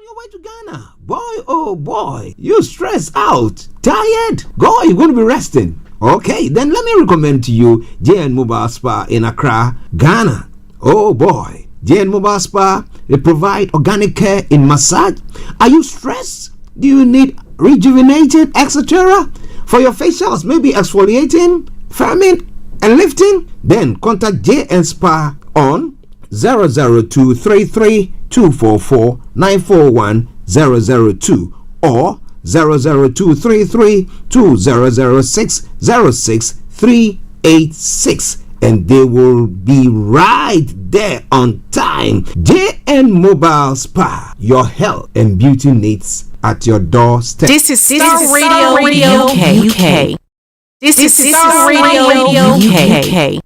your way to Ghana. Boy, oh boy, you stressed out, tired? Go, you're going to be resting. Okay, then let me recommend to you JN Mobile Spa in Accra, Ghana. Oh boy, JN Mobile Spa, they provide organic care in massage. Are you stressed? Do you need rejuvenated, etc.? For your facials, maybe exfoliating, firming, and lifting? Then contact JN Spa on 00233 244 941 002 or 00233 2006 06386, and they will be right there on time. JN Mobile Spa, your health and beauty needs at your doorstep. This is Starr Radio UK. This is Starr Radio UK.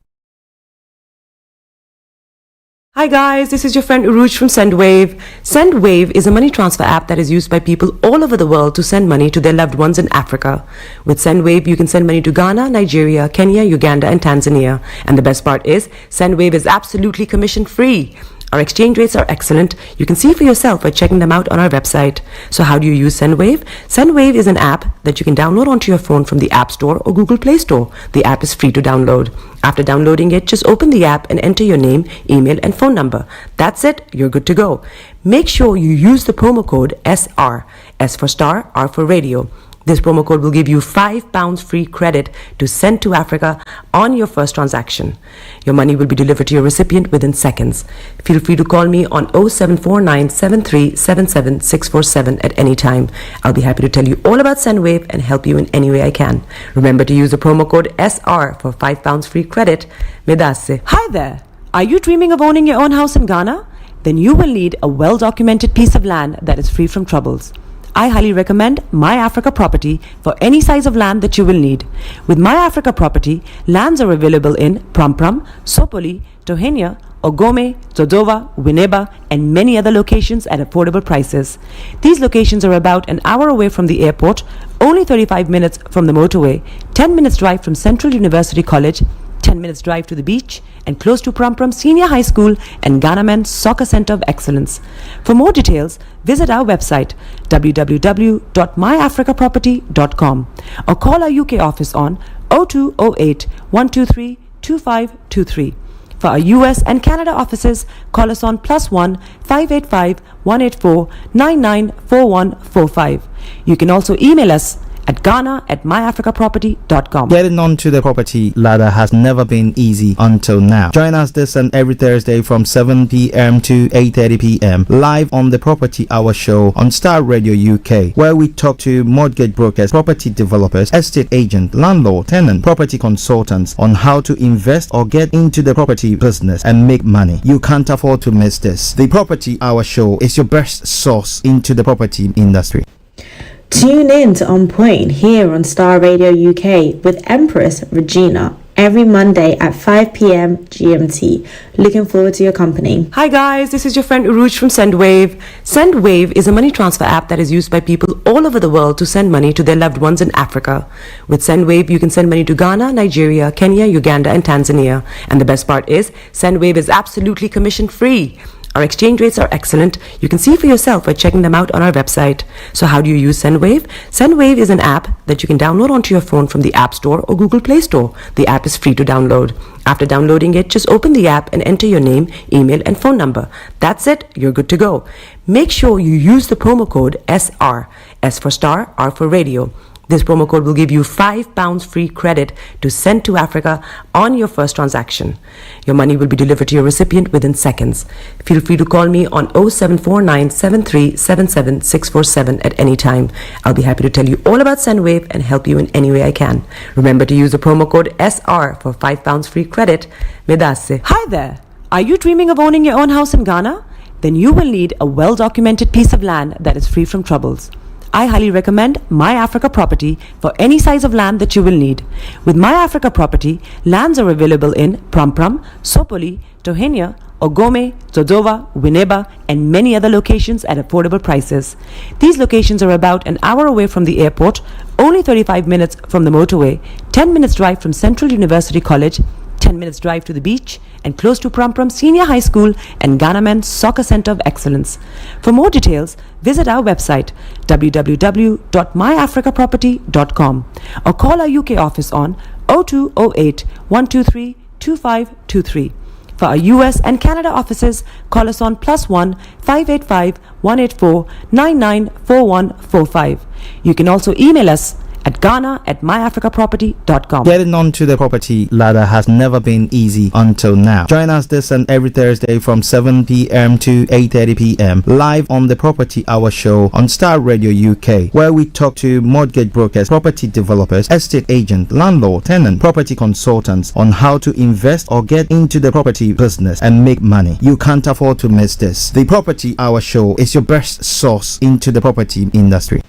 Hi guys, this is your friend Uruj from SendWave. SendWave is a money transfer app that is used by people all over the world to send money to their loved ones in Africa. With SendWave, you can send money to Ghana, Nigeria, Kenya, Uganda, and Tanzania. And the best part is, SendWave is absolutely commission free. Our exchange rates are excellent. You can see for yourself by checking them out on our website. So how do you use SendWave? SendWave is an app that you can download onto your phone from the App Store or Google Play Store. The app is free to download. After downloading it, just open the app and enter your name, email, and phone number. That's it. You're good to go. Make sure you use the promo code SR. S for Star, R for Radio. This promo code will give you £5 free credit to send to Africa on your first transaction. Your money will be delivered to your recipient within seconds. Feel free to call me on 0749 7377 647 at any time. I'll be happy to tell you all about SendWave and help you in any way I can. Remember to use the promo code SR for £5 free credit. Medasse. Hi there. Are you dreaming of owning your own house in Ghana? Then you will need a well-documented piece of land that is free from troubles. I highly recommend My Africa Property for any size of land that you will need. With My Africa Property, lands are available in Prampram, Sopoli, Tohenia, Ogome, Dodova, Winneba, and many other locations at affordable prices. These locations are about an hour away from the airport, only 35 minutes from the motorway, 10 minutes drive from Central University College, 10 minutes drive to the beach, and close to Prampram Senior High School and Ghana Men's Soccer Center of Excellence. For more details, visit our website www.myafricaproperty.com or call our UK office on 0208 123 2523. For our US and Canada offices, call us on +1 585 184 994145. You can also email us at ghana@myafricaproperty.com. Getting onto the property ladder has never been easy until now. Join us this and every Thursday from 7 p.m. to 8:30 p.m. live on the Property Hour show on Starr Radio UK, where we talk to mortgage brokers, property developers, estate agents, landlord, tenant, property consultants on how to invest or get into the property business and make money. You can't afford to miss this. The Property Hour show is your best source into the property industry. Tune in to On Point here on Starr Radio UK with Empress Regina every Monday at 5 p.m. GMT. Looking forward to your company. Hi guys, this is your friend Uruj from SendWave. SendWave is a money transfer app that is used by people all over the world to send money to their loved ones in Africa. With SendWave, you can send money to Ghana, Nigeria, Kenya, Uganda, and Tanzania. And the best part is, SendWave is absolutely commission free. Our exchange rates are excellent. You can see for yourself by checking them out on our website. So how do you use SendWave? SendWave is an app that you can download onto your phone from the App Store or Google Play Store. The app is free to download. After downloading it, just open the app and enter your name, email, and phone number. That's it. You're good to go. Make sure you use the promo code SR. S for Star, R for Radio. This promo code will give you £5 free credit to send to Africa on your first transaction. Your money will be delivered to your recipient within seconds. Feel free to call me on 0749 7377 647 at any time. I'll be happy to tell you all about SendWave and help you in any way I can. Remember to use the promo code SR for £5 free credit. Medasse. Hi there. Are you dreaming of owning your own house in Ghana? Then you will need a well-documented piece of land that is free from troubles. I highly recommend My Africa Property for any size of land that you will need. With My Africa Property, lands are available in Prampram, Sopoli, Tohenia, Ogome, Dodova, Winneba, and many other locations at affordable prices. These locations are about an hour away from the airport, only 35 minutes from the motorway, 10 minutes drive from Central University College, 10 minutes drive to the beach, and close to Prum Prum Senior High School and Ghana Men's Soccer Center of Excellence. For more details, visit our website www.myafricaproperty.com or call our UK office on 0208 123 2523. For our US and Canada offices, call us on +1 585 184 994145. You can also email us at ghana@myafricaproperty.com. Getting onto the property ladder has never been easy until now. Join us this and every Thursday from 7 p.m. to 8:30 p.m. live on the Property Hour show on Starr Radio UK, where we talk to mortgage brokers, property developers, estate agent, landlord, tenant, property consultants on how to invest or get into the property business and make money. You can't afford to miss this. The Property Hour show is your best source into the property industry.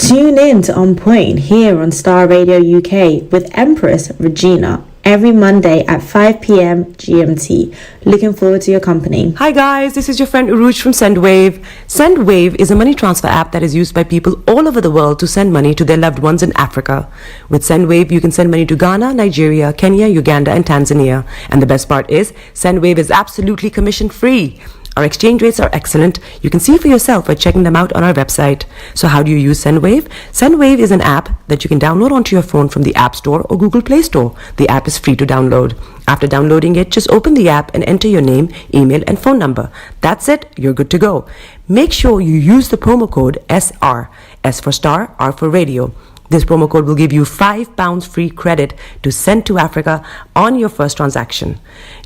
Tune in to On Point here on Starr Radio UK with Empress Regina every Monday at 5 p.m. GMT. Looking forward to your company. Hi guys, this is your friend Uruj from SendWave. SendWave is a money transfer app that is used by people all over the world to send money to their loved ones in Africa. With SendWave, you can send money to Ghana, Nigeria, Kenya, Uganda, and Tanzania. And the best part is, SendWave is absolutely commission-free. Our exchange rates are excellent. You can see for yourself by checking them out on our website. So how do you use SendWave? SendWave is an app that you can download onto your phone from the App Store or Google Play Store. The app is free to download. After downloading it, just open the app and enter your name, email, and phone number. That's it. You're good to go. Make sure you use the promo code SR. S for Star, R for Radio. This promo code will give you £5 free credit to send to Africa on your first transaction.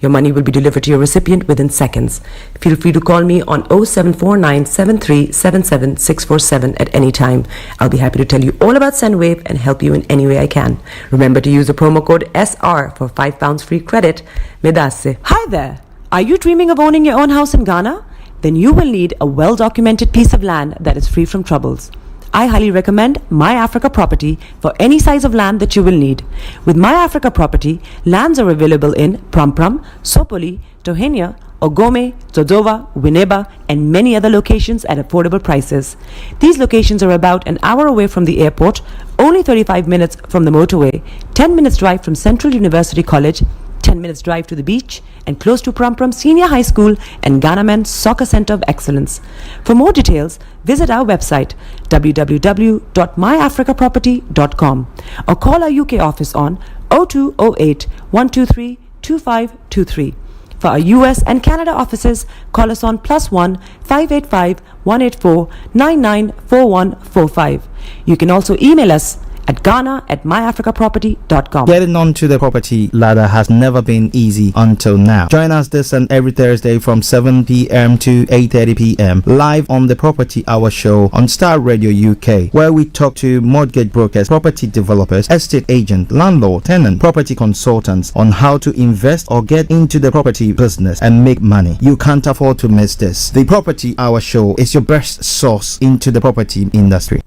Your money will be delivered to your recipient within seconds. Feel free to call me on 0749 7377 647 at any time. I'll be happy to tell you all about SendWave and help you in any way I can. Remember to use the promo code SR for £5 free credit. Medasse. Hi there. Are you dreaming of owning your own house in Ghana? Then you will need a well-documented piece of land that is free from troubles. I highly recommend My Africa Property for any size of land that you will need. With My Africa Property, lands are available in Prum Prum, Sopoli, Tohenia, Ogome, Dodova, Winneba, and many other locations at affordable prices. These locations are about an hour away from the airport, only 35 minutes from the motorway, 10 minutes drive from Central University College, 10 minutes drive to the beach, and close to Prum Prum Senior High School and Ghana Men's Soccer Center of Excellence. For more details, visit our website www.myafricaproperty.com or call our UK office on 0208 123 2523. For our US and Canada offices, call us on +1 585 184 994145. You can also email us at ghana@myafricaproperty.com. Getting onto the property ladder has never been easy until now. Join us this and every Thursday from 7 p.m. to 8:30 p.m. live on the Property Hour show on Starr Radio UK, where we talk to mortgage brokers, property developers, estate agent, landlord, tenant, property consultants on how to invest or get into the property business and make money. You can't afford to miss this. The Property Hour show is your best source into the property industry.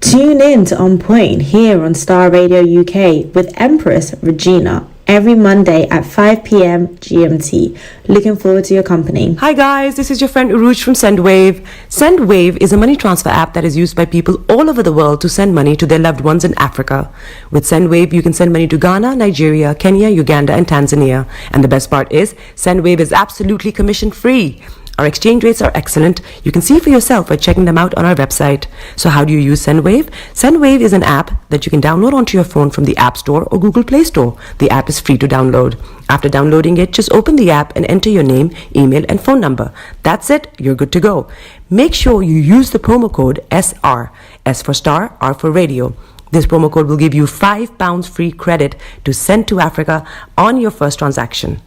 Tune in to On Point here on Starr Radio UK with Empress Regina every Monday at 5 p.m. GMT. Looking forward to your company. Hi guys, this is your friend Uruj from SendWave. SendWave is a money transfer app that is used by people all over the world to send money to their loved ones in Africa. With SendWave, you can send money to Ghana, Nigeria, Kenya, Uganda, and Tanzania. And the best part is, SendWave is absolutely commission-free. Our exchange rates are excellent. You can see for yourself by checking them out on our website. So how do you use SendWave? SendWave is an app that you can download onto your phone from the App Store or Google Play Store. The app is free to download. After downloading it, just open the app and enter your name, email, and phone number. That's it. You're good to go. Make sure you use the promo code SR. S for Star, R for Radio. This promo code will give you £5 free credit to send to Africa on your first transaction.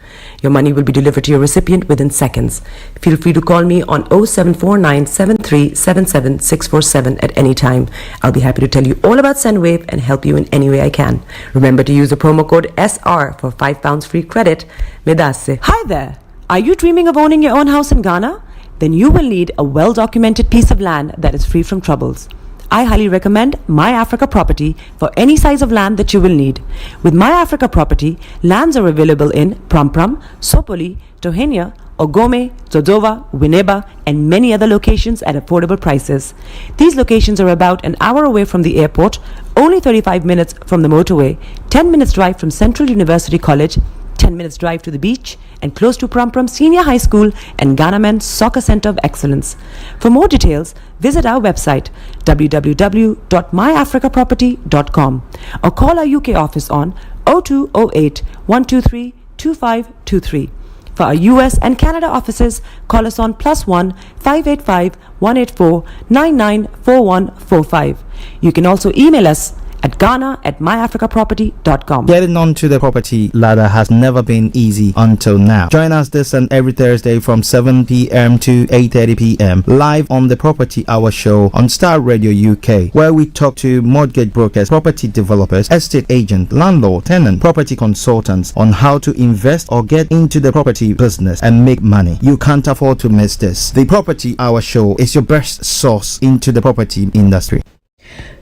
Your money will be delivered to your recipient within seconds. Feel free to call me on 0749 7377 647 at any time. I'll be happy to tell you all about SendWave and help you in any way I can. Remember to use the promo code SR for £5 free credit. Medasse. Hi there. Are you dreaming of owning your own house in Ghana? Then you will need a well-documented piece of land that is free from troubles. I highly recommend My Africa Property for any size of land that you will need. With My Africa Property, lands are available in Prum Prum, Sopoli, Tohenia, Ogome, Dodova, Winneba, and many other locations at affordable prices. These locations are about an hour away from the airport, only 35 minutes from the motorway, 10 minutes drive from Central University College, 10 minutes drive to the beach, and close to Prum Prum Senior High School and Ghana Men's Soccer Center of Excellence. For more details, visit our website www.myafricaproperty.com or call our UK office on 0208 123 2523. For our US and Canada offices, call us on +1 585 184 994145. You can also email us at ghana@myafricaproperty.com. Getting onto the property ladder has never been easy until now. Join us this and every Thursday from 7 p.m. to 8:30 p.m. live on the Property Hour show on Starr Radio UK, where we talk to mortgage brokers, property developers, estate agents, landlord, tenant, property consultants on how to invest or get into the property business and make money. You can't afford to miss this. The Property Hour show is your best source into the property industry.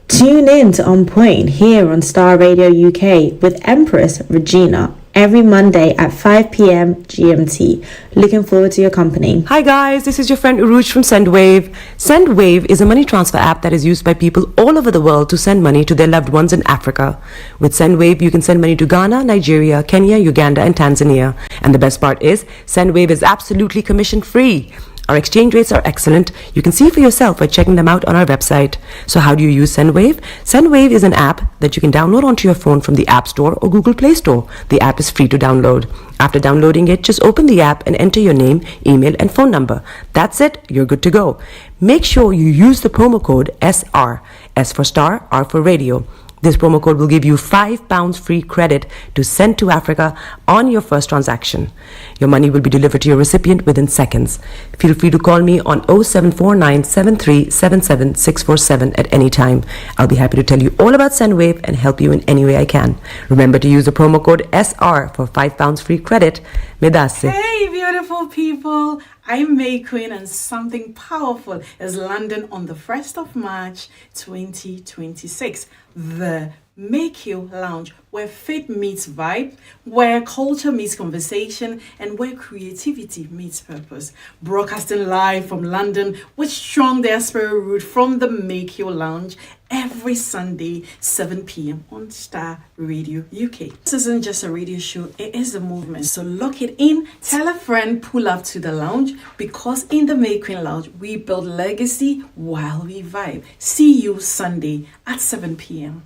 Tune in to On Point here on Starr Radio UK with Empress Regina every Monday at 5 p.m. GMT. Looking forward to your company. Hi guys, this is your friend Uruj from SendWave. SendWave is a money transfer app that is used by people all over the world to send money to their loved ones in Africa. With SendWave, you can send money to Ghana, Nigeria, Kenya, Uganda, and Tanzania. And the best part is, SendWave is absolutely commission free. Our exchange rates are excellent. You can see for yourself by checking them out on our website. So how do you use SendWave? SendWave is an app that you can download onto your phone from the App Store or Google Play Store. The app is free to download. After downloading it, just open the app and enter your name, email, and phone number. That's it. You're good to go. Make sure you use the promo code SR. S for star, R for radio. This promo code will give you £5 free credit to send to Africa on your first transaction. Your money will be delivered to your recipient within seconds. Feel free to call me on 0749 7377 647 at any time. I'll be happy to tell you all about SendWave and help you in any way I can. Remember to use the promo code SR for £5 free credit. Medasse. Hey, beautiful people. I'm May Queen, and something powerful is landing on the 1st of March 2026. The Make You Lounge, where faith meets vibe, where culture meets conversation, and where creativity meets purpose. Broadcasting live from London with strong diaspora root from the Make You Lounge every Sunday, 7 p.m. on Starr Radio UK. This isn't just a radio show, it is a movement. So lock it in, tell a friend, pull up to the lounge, because in the May Queen Lounge, we build legacy while we vibe. See you Sunday at 7 p.m.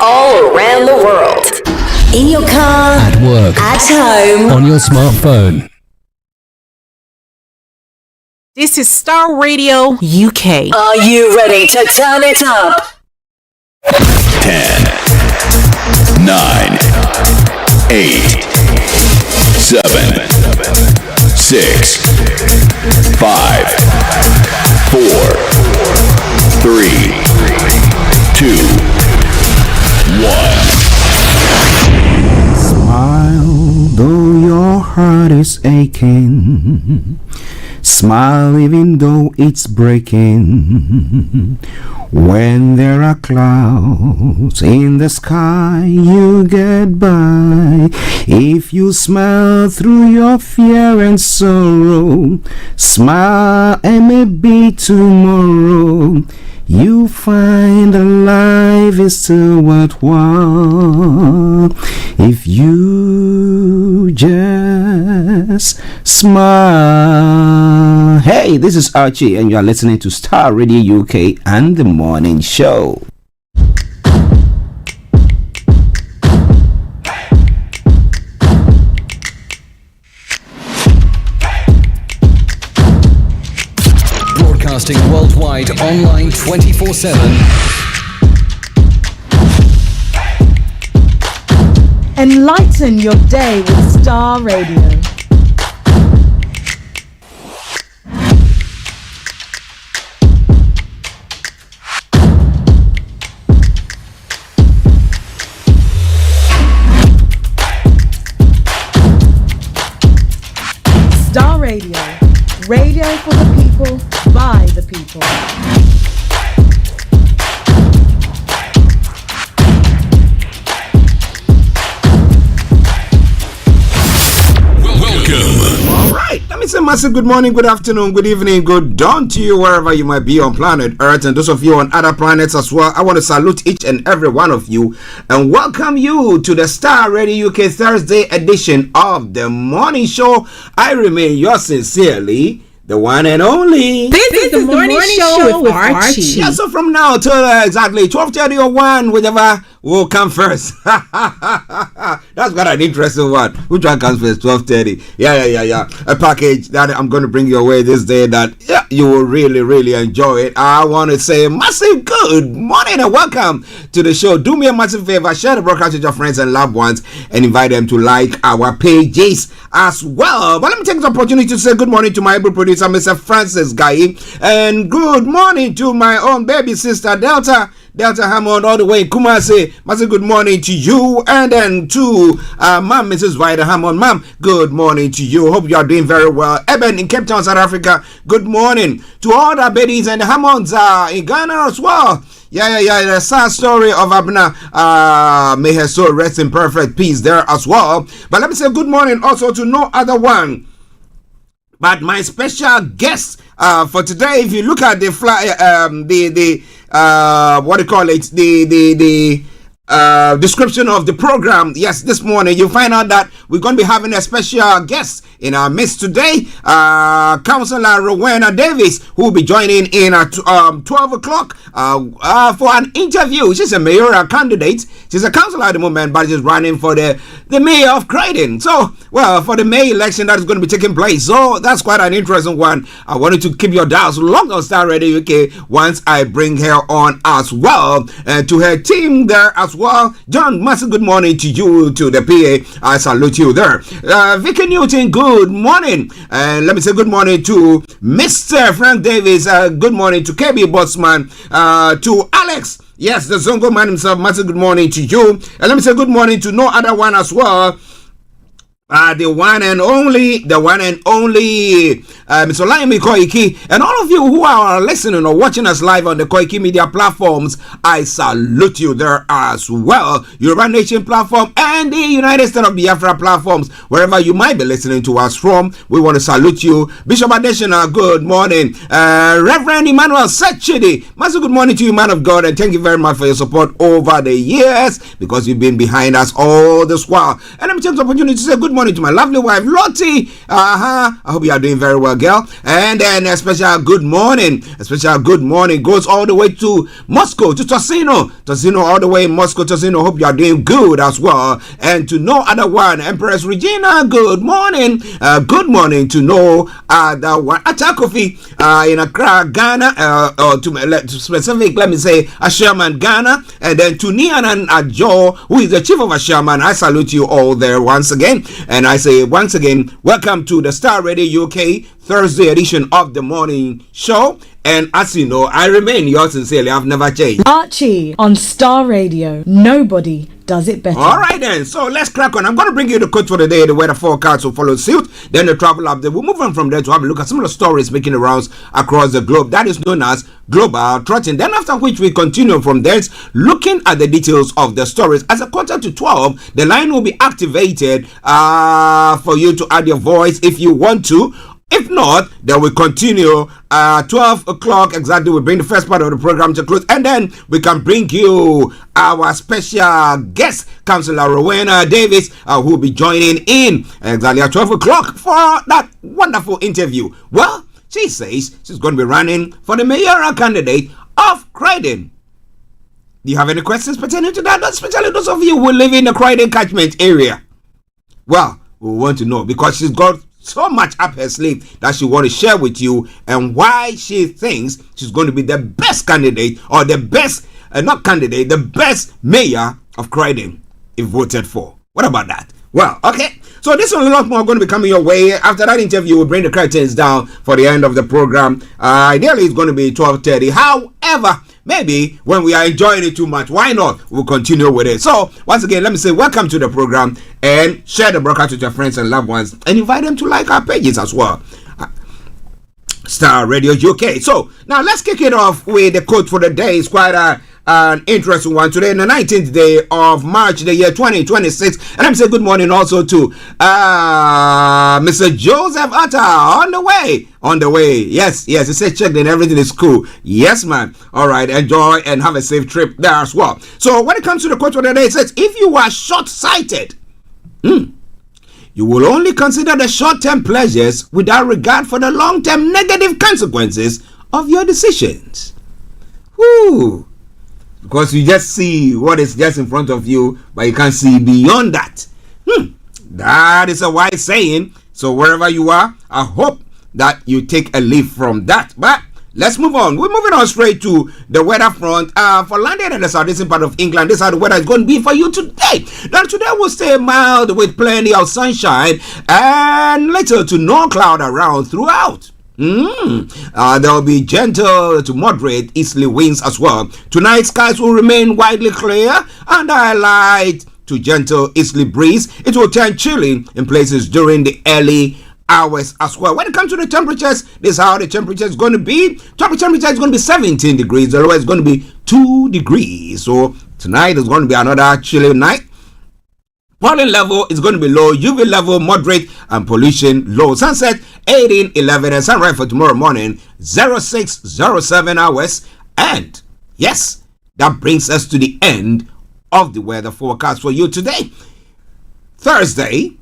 All around the world. In your car, at work, at home, on your smartphone. This is Starr Radio UK. Are you ready to turn it up? 10, 9, 8, 7, 6, 5, 4, 3, 2, 1. Smile, though your heart is aching. Smile even though it's breaking. When there are clouds in the sky, you get by. If you smile through your fear and sorrow, smile and maybe tomorrow you find that life is still worthwhile if you just smile. Hey, this is Archie, and you are listening to Starr Radio UK and the Morning Show. Broadcasting worldwide, online 24/7. Enlighten your day with Starr Radio. Starr Radio. Radio for the people, by the people. massive good morning, good afternoon, good evening, good dawn to you wherever you might be on planet Earth, and those of you on other planets as well. I want to salute each and every one of you and welcome you to the Starr Radio UK Thursday edition of the morning show. I remain yours sincerely, the one and only. This is the morning show with Archie. Yeah, so from now till exactly 12:30 or 1, whichever will come first. That's got an interesting one. Which one comes first? 12:30. Yeah. A package that I'm going to bring your way this day that you will really enjoy it. I want to say massive good morning and welcome to the show. Do me a massive favor, share the broadcast with your friends and loved ones and invite them to like our pages as well. But let me take this opportunity to say good morning to my able producer, Mr. Francis Guy, and good morning to my own baby sister, Delta Hammond, all the way in Kumasi. Massive good morning to you, and then to Mom, Mrs. Vida Hammond. Mom, good morning to you. Hope you are doing very well. Eben in Cape Town, South Africa, good morning to all the babies and the Hammonds in Ghana as well. Yeah, the sad story of Abna. May her soul rest in perfect peace there as well. But let me say good morning also to no other one but my special guest for today. If you look at the what do you call it? The description of the program, yes, this morning you'll find out that we're going to be having a special guest in our midst today, Councillor Rowenna Davis, who will be joining in at 12 o'clock for an interview. She's a mayoral candidate. She's a councillor at the moment, but she's running for the mayor of Croydon. So, well, for the May election that is going to be taking place. So that's quite an interesting one. I wanted to keep your dials locked on Starr Radio UK once I bring her on as well, and to her team there as well. John, massive good morning to you, to the PA. I salute you there. Vicky Newton, good morning. And let me say good morning to Mr. Frank Davis. Good morning to KB Botsman. To Alex. Yes, the Zongo man himself. Massive good morning to you. And let me say good morning to no other one as well. The one and only Mr. Laimi Koiki, and all of you who are listening or watching us live on the Koiki media platforms, I salute you there as well. Yoruba Nation platform and the United States of Biafra platforms, wherever you might be listening to us from, we want to salute you. Bishop Adeshina, good morning. Reverend Emmanuel Sechidi, massive good morning to you, man of God, and thank you very much for your support over the years, because you've been behind us all this while. And let me take the opportunity to say good morning to my lovely wife Lottie. I hope you are doing very well, girl. And then a special good morning goes all the way to Moscow, to Tosino all the way in Moscow. Tosino, hope you are doing good as well. And to no other one, Empress Regina, good morning to no other one, Atakofi in Accra, Ghana, or to specific, let me say Asherman, Ghana. And then to Nianan Ajo, who is the chief of Asherman. I salute you all there once again. And I say once again, welcome to the Starr Radio UK Thursday edition of the morning show. And as you know, I remain yours sincerely. I've never changed. Archie on Starr Radio. Nobody does it better. All right then, so let's crack on. I'm going to bring you the quote for the day, the weather forecast will follow suit, then the travel update. We'll move on from there to have a look at some of the stories making the rounds across the globe. That is known as Global Trotting. Then after which we continue from there, looking at the details of the stories. As a 11:45, the line will be activated for you to add your voice if you want to. If not, then we continue 12 o'clock exactly. We bring the first part of the program to close, and then we can bring you our special guest, Councillor Rowenna Davis, who will be joining in exactly at 12 o'clock for that wonderful interview. Well, she says she's going to be running for the mayoral candidate of Croydon. Do you have any questions pertaining to that? Especially those of you who live in the Croydon catchment area. Well, we want to know, because she's got so much up her sleeve that she want to share with you, and why she thinks she's going to be the best candidate, or the best the best mayor of Croydon if voted for. What about that? Well, okay, so this and a lot more going to be coming your way. After that interview, we'll bring the curtains down for the end of the program. Ideally it's going to be 12:30. However, maybe when we are enjoying it too much, why not? We'll continue with it. So once again, let me say welcome to the program, and share the broadcast with your friends and loved ones, and invite them to like our pages as well. Starr Radio UK. So now let's kick it off with the quote for the day. It's quite an interesting one today, the 19th day of March, the year 2026. And I'm saying good morning also to Mr. Joseph Atta on the way. Yes, he said check and everything is cool. Yes, man. All right, enjoy and have a safe trip there as well. So when it comes to the quote of the day, it says, if you are short-sighted, you will only consider the short-term pleasures without regard for the long-term negative consequences of your decisions. Whoo! Because you just see what is just in front of you, but you can't see beyond that. That is a wise saying. So wherever you are, I hope that you take a leaf from that. But let's move on. We're moving on straight to the weather front. For London and the southeastern part of England, this is how the weather is going to be for you today. Now today will stay mild with plenty of sunshine and little to no cloud around throughout. There will be gentle to moderate easterly winds as well. Tonight, skies will remain widely clear and a light to gentle easterly breeze. It will turn chilly in places during the early hours as well. When it comes to the temperatures, this is how the temperature is going to be. Top temperature is going to be 17 degrees. The lower is going to be 2 degrees. So tonight is going to be another chilly night. Pollen level is going to be low, UV level moderate, and pollution low. Sunset 18:11 and sunrise for tomorrow morning 06:07 hours. And yes, that brings us to the end of the weather forecast for you today. Thursday,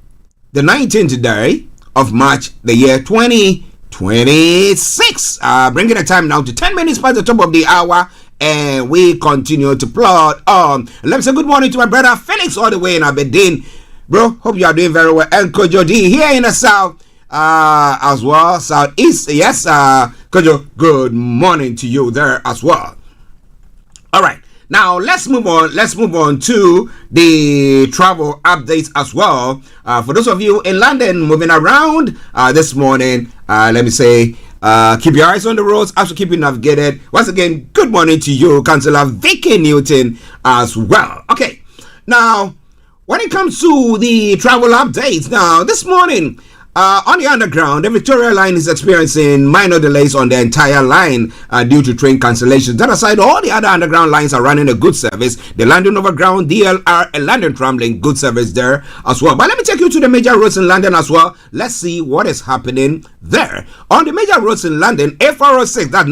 the 19th day of March, the year 2026. Bringing the time now to 10 minutes past the top of the hour. And we continue to plot on. Let me say good morning to my brother Felix all the way in Aberdeen. Bro, hope you are doing very well. And Kojo D here in the south as well. Southeast. Yes, Kojo, good morning to you there as well. All right. Now let's move on. Let's move on to the travel updates as well. For those of you in London moving around this morning, let me say, keep your eyes on the roads as you keep it navigated. Once again, good morning to you, Councillor Vicky Newton as well. Okay, now when it comes to the travel updates, now this morning on the underground, the Victoria line is experiencing minor delays on the entire line due to train cancellations. That aside, all the other underground lines are running a good service. The London Overground, DLR, and London Tramlink, good service there as well. But let me take you to the major roads in London as well. Let's see what is happening there. On the major roads in London, A406, that's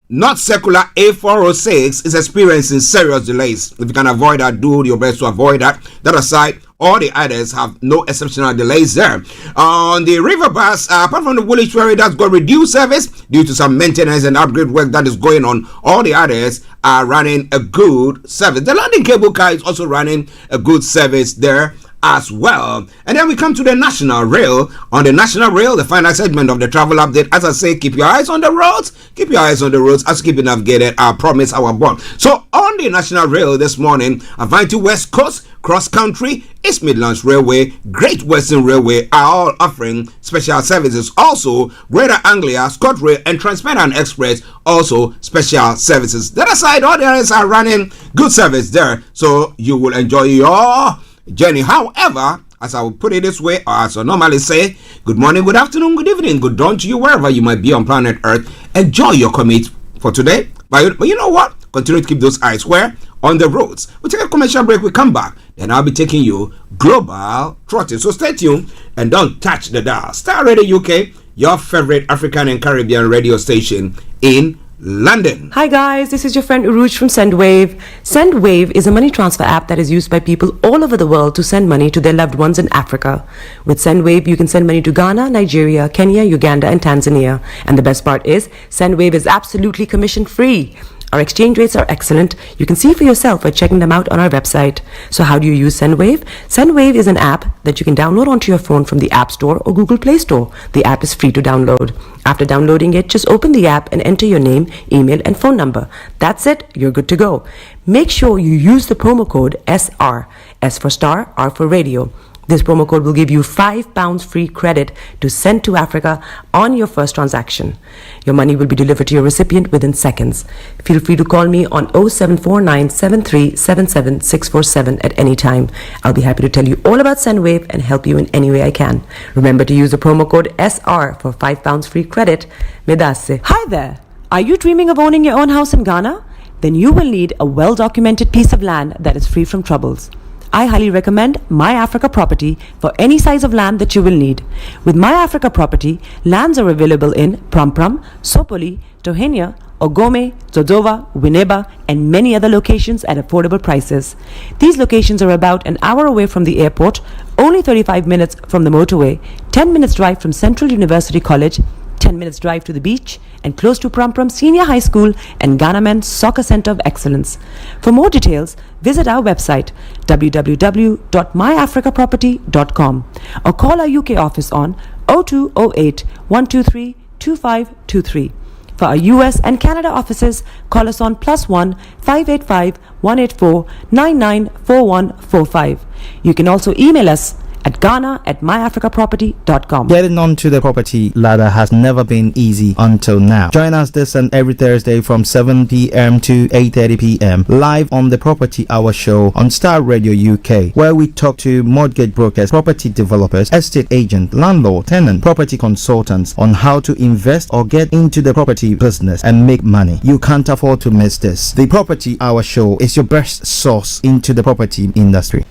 not secular A406 is experiencing serious delays. If you can avoid that, do your best to avoid that. That aside, all the others have no exceptional delays there. On the river bus, apart from the Woolwich ferry that's got reduced service due to some maintenance and upgrade work that is going on, all the others are running a good service. The London Cable Car is also running a good service there as well. And then we come to the National Rail. On the National Rail, the final segment of the travel update, as I say, keep your eyes on the roads. Keep your eyes on the roads as keep it navigated. I promise our bond. So on the National Rail this morning, Avanti West Coast, Cross Country, East Midlands Railway, Great Western Railway are all offering special services. Also, Greater Anglia, ScotRail, and Transparent Express also special services. That aside, all the others are running good service there. So you will enjoy your journey. However, as I will put it this way, or as I normally say, good morning, good afternoon, good evening, good dawn to you wherever you might be on planet Earth. Enjoy your commute for today. But you know what? Continue to keep those eyes where? On the roads. We'll take a commercial break. We come back. Then I'll be taking you global trotting. So stay tuned and don't touch the dial. Starr Radio UK, your favorite African and Caribbean radio station in London. Hi guys, this is your friend Uruj from SendWave. SendWave is a money transfer app that is used by people all over the world to send money to their loved ones in Africa. With SendWave, you can send money to Ghana, Nigeria, Kenya, Uganda, and Tanzania. And the best part is, SendWave is absolutely commission free. Our exchange rates are excellent. You can see for yourself by checking them out on our website. So how do you use SendWave? SendWave is an app that you can download onto your phone from the App Store or Google Play Store. The app is free to download. After downloading it, just open the app and enter your name, email, and phone number. That's it. You're good to go. Make sure you use the promo code SR. S for Star, R for Radio. This promo code will give you £5 free credit to send to Africa on your first transaction. Your money will be delivered to your recipient within seconds. Feel free to call me on 0749 7377 647 at any time. I'll be happy to tell you all about SendWave and help you in any way I can. Remember to use the promo code SR for £5 free credit. Medasse. Hi there. Are you dreaming of owning your own house in Ghana? then you will need a well-documented piece of land that is free from troubles. I highly recommend My Africa Property for any size of land that you will need. With My Africa Property, lands are available in Prampram, Sopoli, Tohenia, Ogome, Dodova, Winneba, and many other locations at affordable prices. These locations are about an hour away from the airport, only 35 minutes from the motorway, 10 minutes drive from Central University College, 10 minutes drive to the beach, and close to Prampram Senior High School and Ghana Men's Soccer Center of Excellence. For more details, visit our website www.myafricaproperty.com or call our UK office on 0208 123 2523. For our US and Canada offices, call us on +1 585 184 994145. You can also email us at ghana@myafricaproperty.com. Getting onto the property ladder has never been easy until now. Join us this and every Thursday from 7 p.m. to 8:30 p.m. live on the Property Hour show on Starr Radio UK, where we talk to mortgage brokers, property developers, estate agents, landlord, tenant, property consultants on how to invest or get into the property business and make money. You can't afford to miss this. The Property Hour show is your best source into the property industry.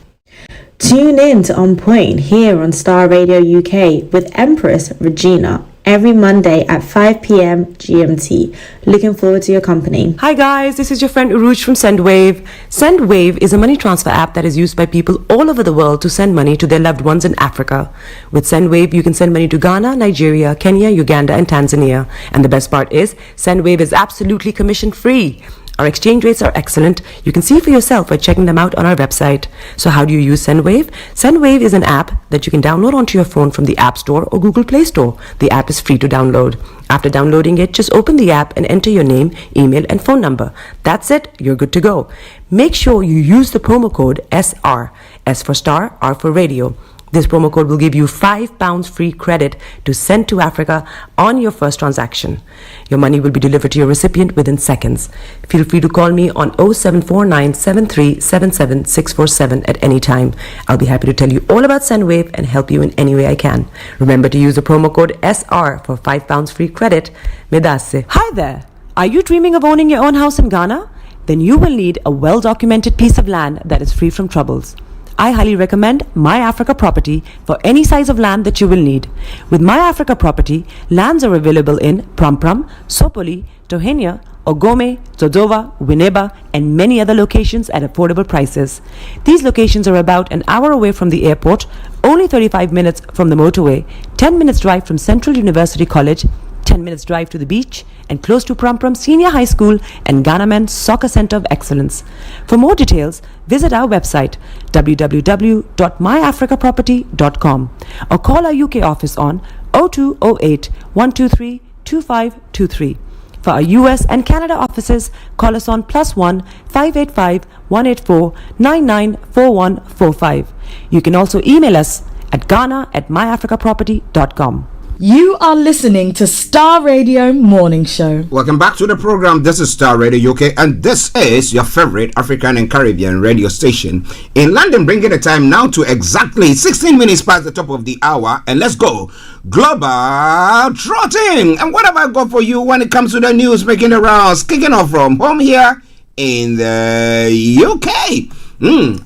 Tune in to On Point here on Starr Radio UK with Empress Regina every Monday at 5 p.m. GMT. Looking forward to your company. Hi guys, this is your friend Uruj from SendWave. SendWave is a money transfer app that is used by people all over the world to send money to their loved ones in Africa. With SendWave, you can send money to Ghana, Nigeria, Kenya, Uganda, and Tanzania. And the best part is, SendWave is absolutely commission free. Our exchange rates are excellent. You can see for yourself by checking them out on our website. So how do you use SendWave? SendWave is an app that you can download onto your phone from the App Store or Google Play Store. The app is free to download. After downloading it, just open the app and enter your name, email, and phone number. That's it. You're good to go. Make sure you use the promo code SR. S for star, R for radio. This promo code will give you £5 free credit to send to Africa on your first transaction. Your money will be delivered to your recipient within seconds. Feel free to call me on 0749 7377 647 at any time. I'll be happy to tell you all about SendWave and help you in any way I can. Remember to use the promo code SR for £5 free credit. Medase. Hi there. Are you dreaming of owning your own house in Ghana? Then you will need a well-documented piece of land that is free from troubles. I highly recommend My Africa Property for any size of land that you will need. With My Africa Property, lands are available in Prampram, Sopoli, Tohenia, Ogome, Dodova, Winneba, and many other locations at affordable prices. These locations are about an hour away from the airport, only 35 minutes from the motorway, 10 minutes drive from Central University College, 10 minutes drive to the beach, and close to Prampram Senior High School and Ghana Men's Soccer Center of Excellence. For more details, visit our website www.myafricaproperty.com or call our UK office on 0208 123 2523. For our US and Canada offices, call us on +1 585 184 994145. You can also email us at ghana@myafricaproperty.com. You are listening to Starr Radio Morning Show. Welcome back to the program. This is Starr Radio UK, and this is your favorite African and Caribbean radio station in London, bringing the time now to exactly 16 minutes past the top of the hour. And let's go global trotting. And what have I got for you when it comes to the news making the rounds, kicking off from home here in the UK?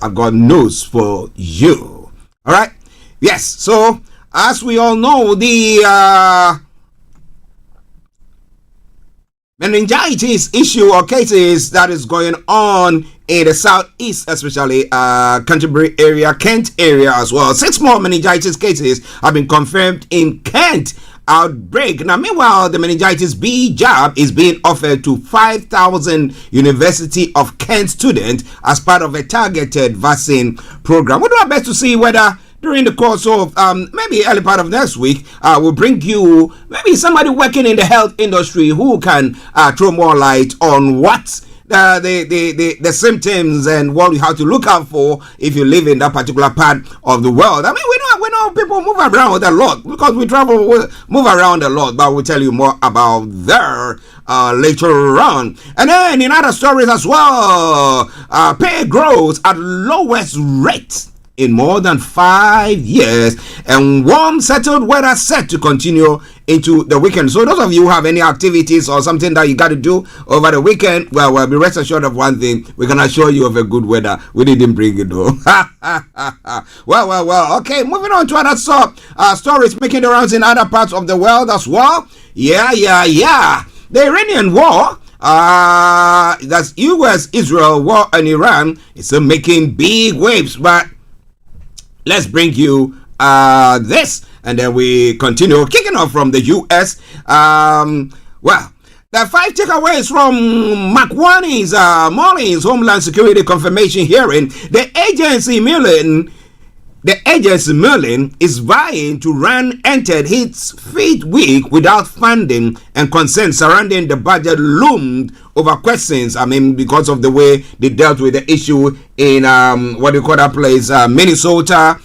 I've got news for you. All right. Yes. So, as we all know, the meningitis issue or cases that is going on in the southeast, especially Canterbury area, Kent area as well. 6 more meningitis cases have been confirmed in Kent outbreak. Now, meanwhile, the meningitis B jab is being offered to 5,000 University of Kent students as part of a targeted vaccine program. We'll do our best to see whether during the course of maybe early part of next week, we'll bring you maybe somebody working in the health industry who can throw more light on what the symptoms and what you have to look out for if you live in that particular part of the world. I mean, we know people move around a lot because we move around a lot, but we'll tell you more about there later on. And then in other stories as well, pay grows at lowest rate in more than 5 years, and warm, settled weather set to continue into the weekend. So those of you who have any activities or something that you got to do over the weekend, well, be rest assured of one thing: we're gonna assure you of a good weather. We didn't bring it though. well. Okay, moving on to other stories making the rounds in other parts of the world as well. Yeah. The Iranian war. That's U.S. Israel war and Iran is still making big waves, but let's bring you this, and then we continue. Kicking off from the U.S. The 5 takeaways from McWarney's Mullins Homeland Security Confirmation hearing. The agency Merlin is vying to run entered its 5th week without funding, and concern surrounding the budget loomed over questions. Because of the way they dealt with the issue in what do you call that place, Minnesota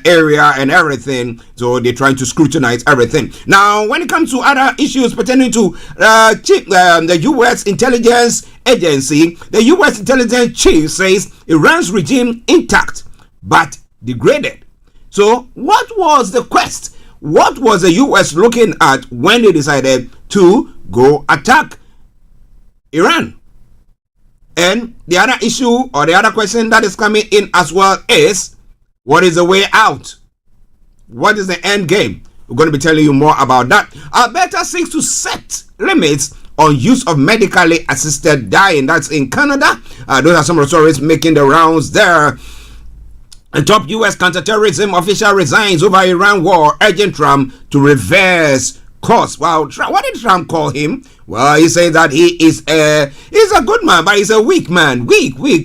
area and everything. So they're trying to scrutinize everything. Now, when it comes to other issues pertaining to the U.S. intelligence agency, the U.S. intelligence chief says Iran's regime intact but degraded. So what was the quest? What was the U.S. looking at when they decided to go attack Iran? And the other issue or the other question that is coming in as well is, what is the way out? What is the end game? We're going to be telling you more about that. Alberta seeks to set limits on use of medically assisted dying. That's in Canada. Those are some of the stories making the rounds there. A top U.S. counterterrorism official resigns over Iran war, urging Trump to reverse course. Well, what did Trump call him? Well, he said that he's a good man, but he's a weak man. Weak. Well.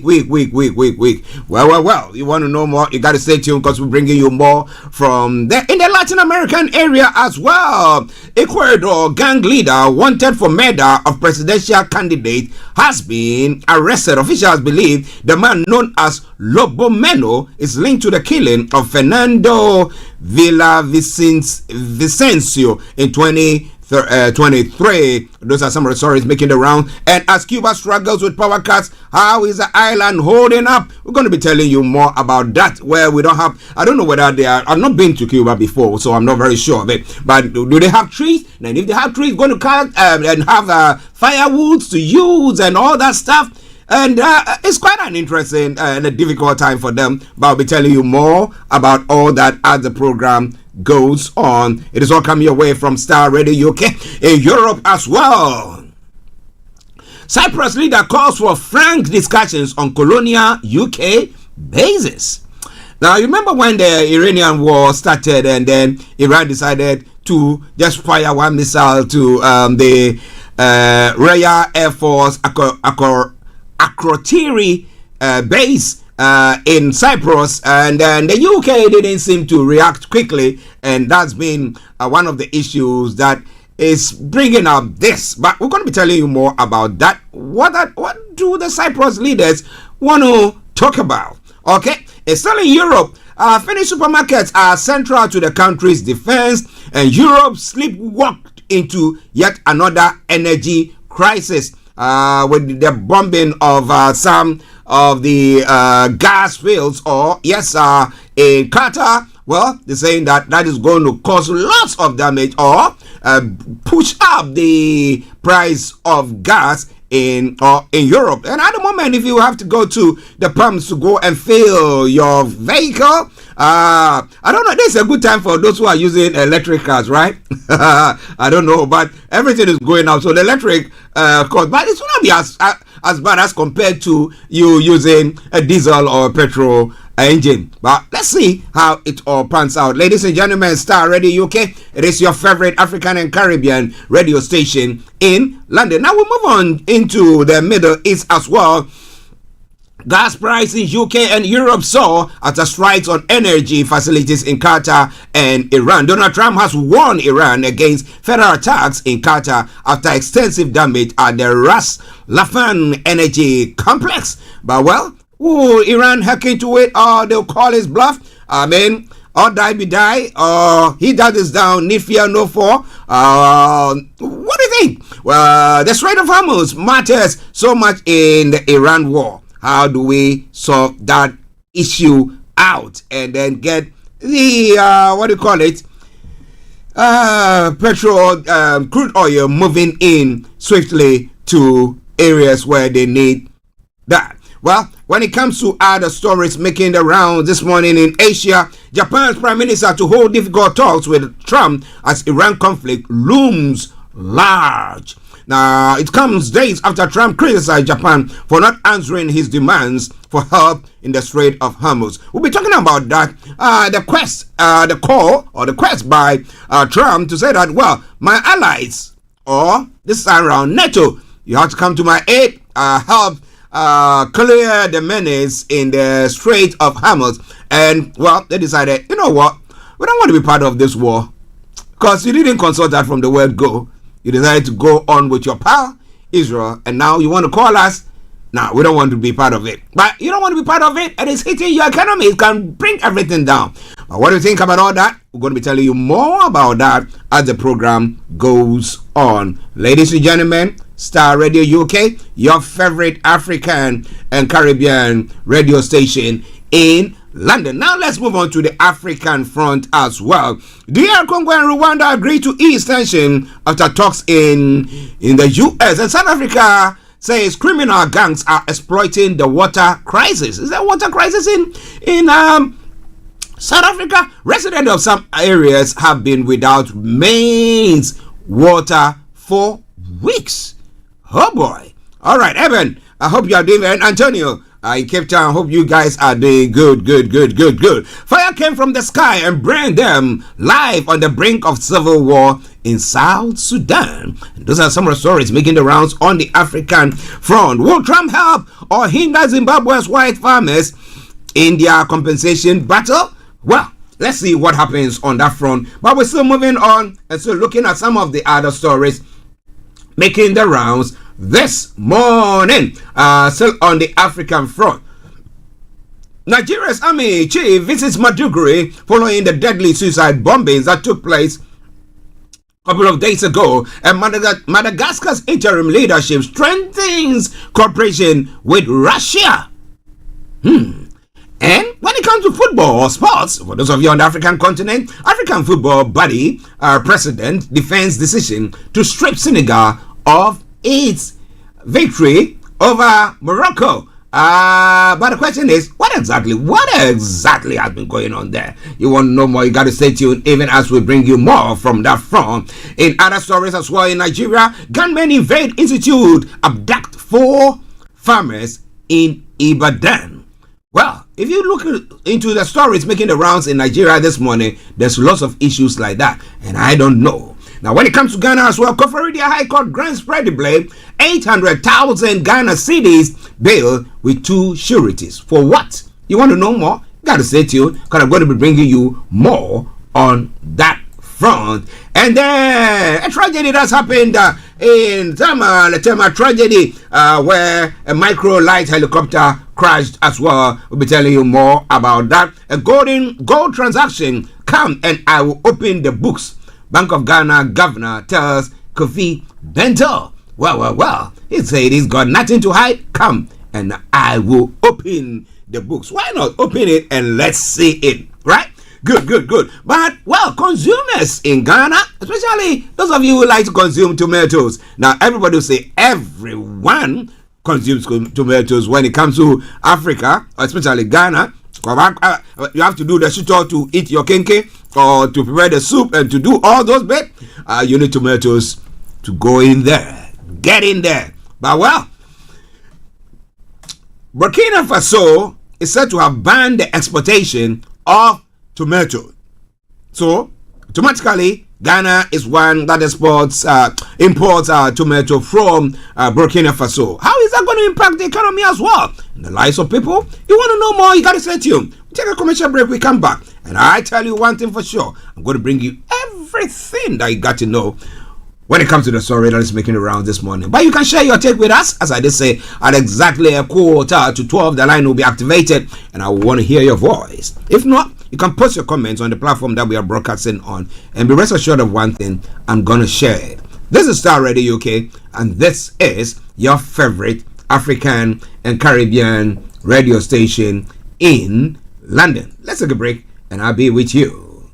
You want to know more? You got to stay tuned, because we're bringing you more from there. In the Latin American area as well, Ecuador gang leader wanted for murder of presidential candidate has been arrested. Officials believe the man known as Lobo Meno is linked to the killing of Fernando Villavicencio in 2023. Those are some of the stories making the round. And as Cuba struggles with power cuts, how is the island holding up? We're going to be telling you more about that. Where we don't have, I don't know whether they are, I've not been to Cuba before, so I'm not very sure of it. But do they have trees? And if they have trees, going to cut and have firewoods to use and all that stuff. And it's quite an interesting and a difficult time for them. But I'll be telling you more about all that as the program goes on. It is all coming your way from Starr Radio UK in Europe as well. Cyprus leader calls for frank discussions on colonial UK bases. Now, you remember when the Iranian war started, and then Iran decided to just fire one missile to the Royal Air Force Akrotiri base in Cyprus, and then the UK didn't seem to react quickly, and that's been one of the issues that is bringing up this. But we're going to be telling you more about that. What do the Cyprus leaders want to talk about? Okay, it's still in Europe. Finnish supermarkets are central to the country's defense, and Europe sleepwalked into yet another energy crisis with the bombing of some of the gas fields, in Qatar. Well, they're saying that is going to cause lots of damage or push up the price of gas in Europe. And at the moment, if you have to go to the pumps to go and fill your vehicle, I don't know, this is a good time for those who are using electric cars, right? I don't know, but everything is going up, so the electric cost, but it's not be as bad as compared to you using a diesel or a petrol engine. But let's see how it all pans out. Ladies and gentlemen, Starr Radio UK, it is your favorite African and Caribbean radio station in London. Now we move on into the Middle East as well. Gas prices in UK and Europe soar after strikes on energy facilities in Qatar and Iran. Donald Trump has warned Iran against further attacks in Qatar after extensive damage at the Ras Laffan energy complex. But well, will Iran hack into it, or they'll call his bluff? Or die be die, or he that is down, need fear no for. What do you think? Well, the Strait of Hormuz matters so much in the Iran war. How do we solve that issue out? out and then get the what do you call it? Petrol, crude oil moving in swiftly to areas where they need that. Well, when it comes to other stories making the rounds this morning in Asia, Japan's prime minister to hold difficult talks with Trump as Iran conflict looms large. Now, it comes days after Trump criticized Japan for not answering his demands for help in the Strait of Hormuz. We'll be talking about that. The quest by Trump to say that, well, my allies, or this time around NATO, you have to come to my aid, help clear the menace in the Strait of Hormuz. And, well, they decided, you know what, we don't want to be part of this war because you didn't consult that from the word go. You decided to go on with your pal, Israel, and now you want to call us. Now, we don't want to be part of it. But you don't want to be part of it, and it's hitting your economy. It can bring everything down. But what do you think about all that? We're going to be telling you more about that as the program goes on. Ladies and gentlemen, Starr Radio UK, your favorite African and Caribbean radio station in London. Now let's move on to the African front as well. DR Congo and Rwanda agreed to ease tension after talks in the US, and South Africa says criminal gangs are exploiting the water crisis. Is there a water crisis in South Africa? Residents of some areas have been without mains water for weeks. Oh boy. All right, Evan, I hope you are doing well. Antonio, in Cape Town, hope you guys are doing good. Fire came from the sky and burned them live on the brink of civil war in South Sudan. And those are some of the stories making the rounds on the African front. Will Trump help or hinder Zimbabwe's white farmers in their compensation battle? Well, let's see what happens on that front. But we're still moving on and still looking at some of the other stories making the rounds this morning, still on the African front. Nigeria's army chief visits Maiduguri following the deadly suicide bombings that took place a couple of days ago, and Madagascar's interim leadership strengthens cooperation with Russia. And when it comes to football or sports, for those of you on the African continent, African football body president defends decision to strip Senegal of its victory over Morocco. But the question is, what exactly has been going on there? You want to know more, you got to stay tuned even as we bring you more from that front. In other stories as well, in Nigeria, gunmen invade institute, abduct 4 farmers in Ibadan. Well, if you look into the stories making the rounds in Nigeria this morning, there's lots of issues like that, and I don't know. Now, when it comes to Ghana as well, Koforidua High Court grants Freddie Blame 800,000 Ghana cedis bail with 2 sureties. For what? You want to know more? You got to stay tuned, because I'm going to be bringing you more on that front. And then a tragedy that's happened in Tema tragedy where a micro light helicopter crashed as well. We'll be telling you more about that. A gold transaction. Come and I will open the books. Bank of Ghana governor tells Kofi Bento. Well. He said he's got nothing to hide. Come and I will open the books. Why not open it and let's see it, right? Good. But, well, consumers in Ghana, especially those of you who like to consume tomatoes. Now, everybody will say everyone consumes tomatoes when it comes to Africa, especially Ghana. You have to do the shito to eat your kenke or to prepare the soup and to do all those bits. You need tomatoes to go in there. Get in there. But, well, Burkina Faso is said to have banned the exportation of tomato. So, automatically, Ghana is one that imports tomato from Burkina Faso. How is that going to impact the economy as well? And the lives of people? You want to know more? You got to stay tuned. We take a commercial break, we come back. And I tell you one thing for sure. I'm going to bring you everything that you got to know when it comes to the story that is making the rounds this morning. But you can share your take with us, as I did say, at exactly 11:45 the line will be activated, and I want to hear your voice. If not, you can post your comments on the platform that we are broadcasting on, and be rest assured of one thing, I'm going to share it. This is Starr Radio UK, and this is your favorite African and Caribbean radio station in London. Let's take a break and I'll be with you.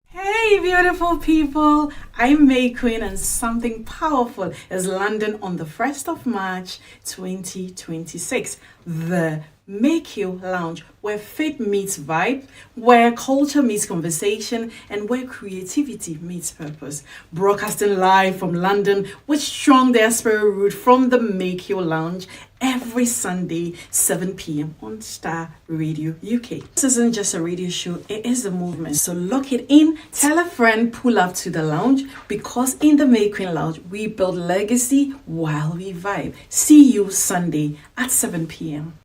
Hey, beautiful people. I'm May Queen, and something powerful is London on the 1st of March 2026. The Make You Lounge, where faith meets vibe, where culture meets conversation, and where creativity meets purpose. Broadcasting live from London with strong diaspora root from the Make You Lounge every Sunday, 7 p.m. on Starr Radio UK. This isn't just a radio show, it is a movement. So lock it in, tell a friend, pull up to the lounge, because in the May Queen Lounge, we build legacy while we vibe. See you Sunday at 7 p.m.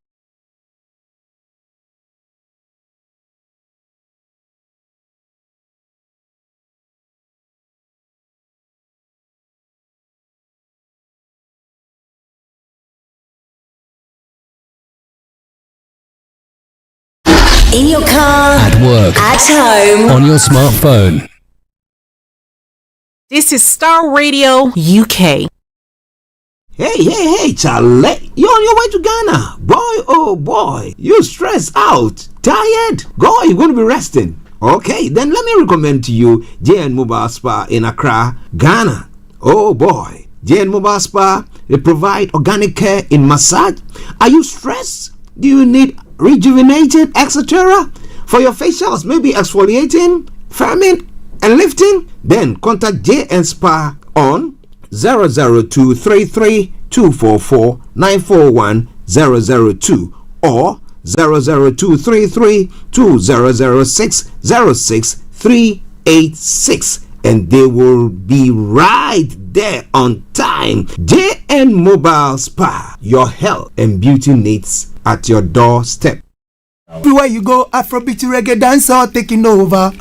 In your car, At work, at home. on your smartphone. This is Starr Radio UK. Hey, Charlie. You're on your way to Ghana. Boy, oh boy. You stressed out. Tired? Go, you're going to be resting. Okay, then let me recommend to you JN Mobile Spa in Accra, Ghana. Oh boy. JN Mobile Spa, they provide organic care in massage. Are you stressed? Do you need rejuvenating, etc.? For your facials, maybe exfoliating, firming, and lifting? Then contact JN Spa on 00233244941 or 00233200606 and they will be right there on time. JN Mobile Spa, your health and beauty needs at your doorstep. Everywhere you go, Afrobeat reggae dancer taking over.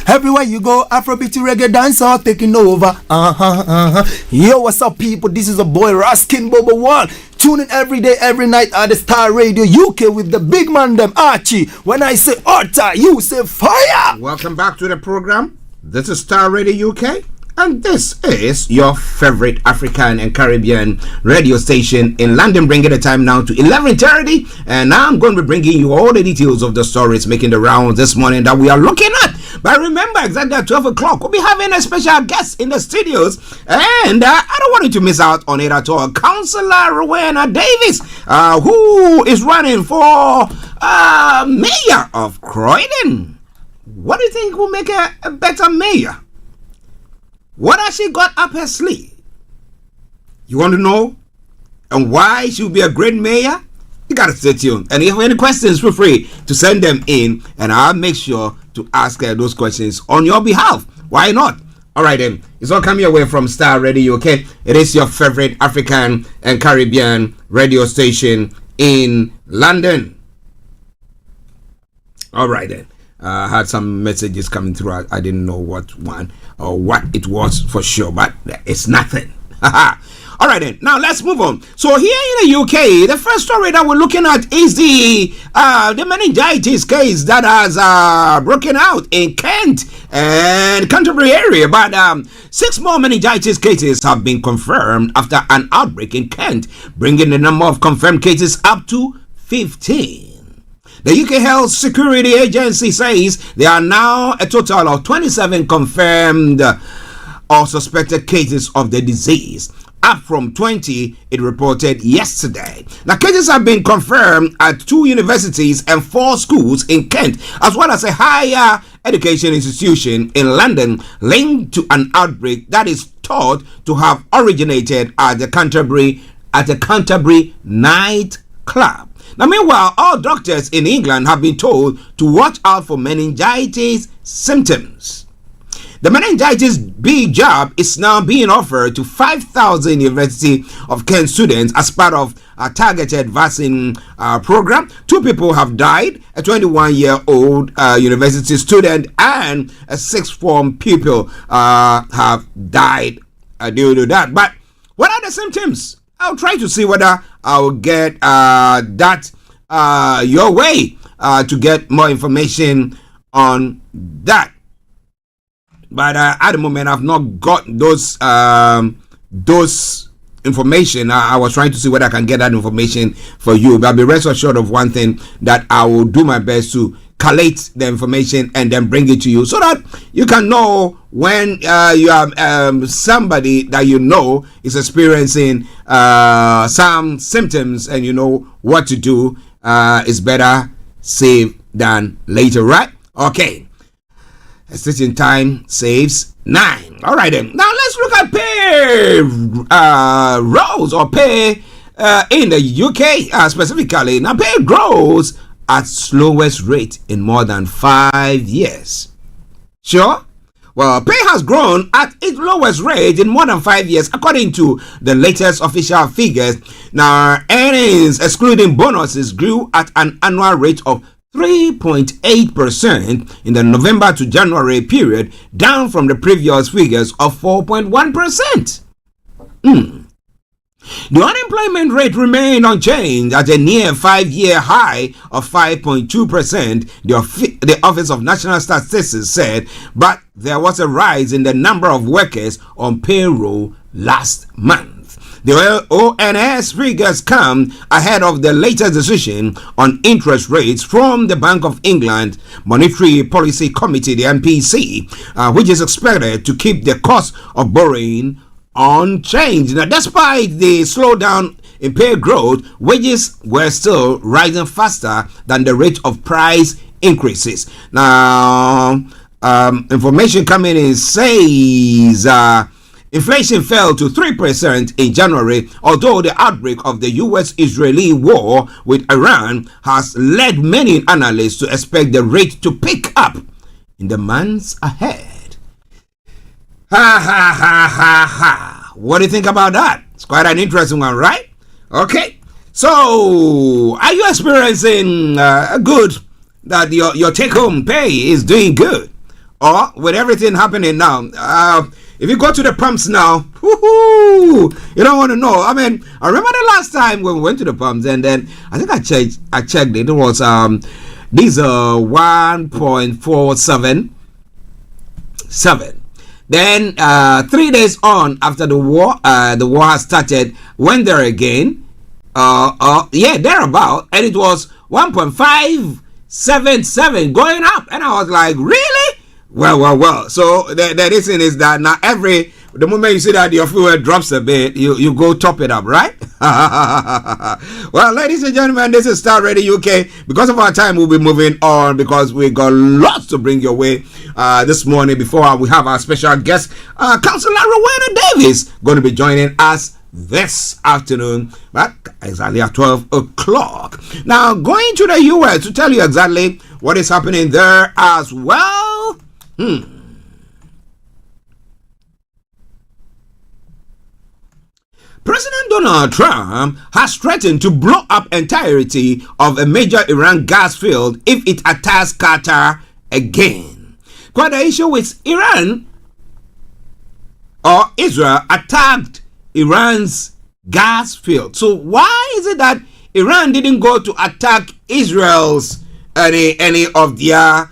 Everywhere you go, Afrobeat reggae dancer taking over. Yo, what's up, people? This is a boy Raskin Bobo One. Tune in every day, every night at the Starr Radio UK with the big man them Archie. When I say Orta, you say fire. Welcome back to the program. This is Starr Radio UK. And this is your favorite African and Caribbean radio station in London, bringing the time now to 11:30. And now I'm going to be bringing you all the details of the stories making the rounds this morning that we are looking at. But remember, exactly at 12 o'clock, we'll be having a special guest in the studios. And I don't want you to miss out on it at all. Councillor Rowenna Davis, who is running for mayor of Croydon. What do you think will make her a better mayor? What has she got up her sleeve? You want to know? And why she will be a great mayor? You gotta stay tuned. And if you have any questions, feel free to send them in, and I'll make sure to ask her those questions on your behalf. Why not? Alright then, it's all coming your way from Starr Radio, okay? It is your favorite African and Caribbean radio station in London. Alright then. I had some messages coming through. I didn't know what one or what it was for sure, but it's nothing. All right then. Now let's move on. So here in the UK, the first story that we're looking at is the meningitis case that has broken out in Kent and Canterbury area. But 6 more meningitis cases have been confirmed after an outbreak in Kent, bringing the number of confirmed cases up to 15. The UK Health Security Agency says there are now a total of 27 confirmed or suspected cases of the disease, up from 20 it reported yesterday. Now, cases have been confirmed at 2 universities and 4 schools in Kent, as well as a higher education institution in London, linked to an outbreak that is thought to have originated at the Canterbury night club. Now, meanwhile, all doctors in England have been told to watch out for meningitis symptoms. The meningitis B jab is now being offered to 5,000 University of Kent students as part of a targeted vaccine program. 2 people have died, a 21-year-old university student and a 6th form pupil have died due to that. But what are the symptoms? I'll try to see whether I'll get that your way to get more information on that. But at the moment, I've not got those information. I was trying to see whether I can get that information for you, but be rest assured of one thing, that I will do my best to collate the information and then bring it to you, so that you can know when you have somebody that you know is experiencing some symptoms, and you know what to do. It's better safe than later, right? Okay. Stitching time saves 9. All right then. Now let's look at pay rolls or pay in the UK specifically. Now pay grows at slowest rate in more than 5 years. Sure? Well, pay has grown at its lowest rate in more than 5 years, according to the latest official figures. Now, earnings excluding bonuses grew at an annual rate of 3.8% in the November to January period, down from the previous figures of 4.1%. The unemployment rate remained unchanged at a near 5-year high of 5.2%, the Office of National Statistics said, but there was a rise in the number of workers on payroll last month. The ONS figures come ahead of the latest decision on interest rates from the Bank of England Monetary Policy Committee, the MPC, which is expected to keep the cost of borrowing unchanged. Now, despite the slowdown in pay growth, wages were still rising faster than the rate of price increases. Now, information coming in says inflation fell to 3% in January, although the outbreak of the US-Israeli war with Iran has led many analysts to expect the rate to pick up in the months ahead. Ha ha ha ha ha. What do you think about that? It's quite an interesting one, right? Okay. So, are you experiencing good, that your take-home pay is doing good? Or with everything happening now, if you go to the pumps now, you don't want to know. I mean, I remember the last time when we went to the pumps, and then I think I checked it. It was diesel 1.477. Then 3 days on after the war has started, went there again. Thereabout, and it was 1.577 going up, and I was like, really? Well. So the reason is that now the moment you see that your fuel drops a bit, you go top it up, right? Well, ladies and gentlemen, this is Starr Radio UK. Because of our time, we'll be moving on because we got lots to bring your way this morning. Before we have our special guest, Councillor Rowenna Davis, going to be joining us this afternoon, but exactly at 12 o'clock. Now, going to the US to tell you exactly what is happening there as well. President Donald Trump has threatened to blow up entirety of a major Iran gas field if it attacks Qatar again. Quite the issue with Iran or Israel attacked Iran's gas field. So why is it that Iran didn't go to attack Israel's any of their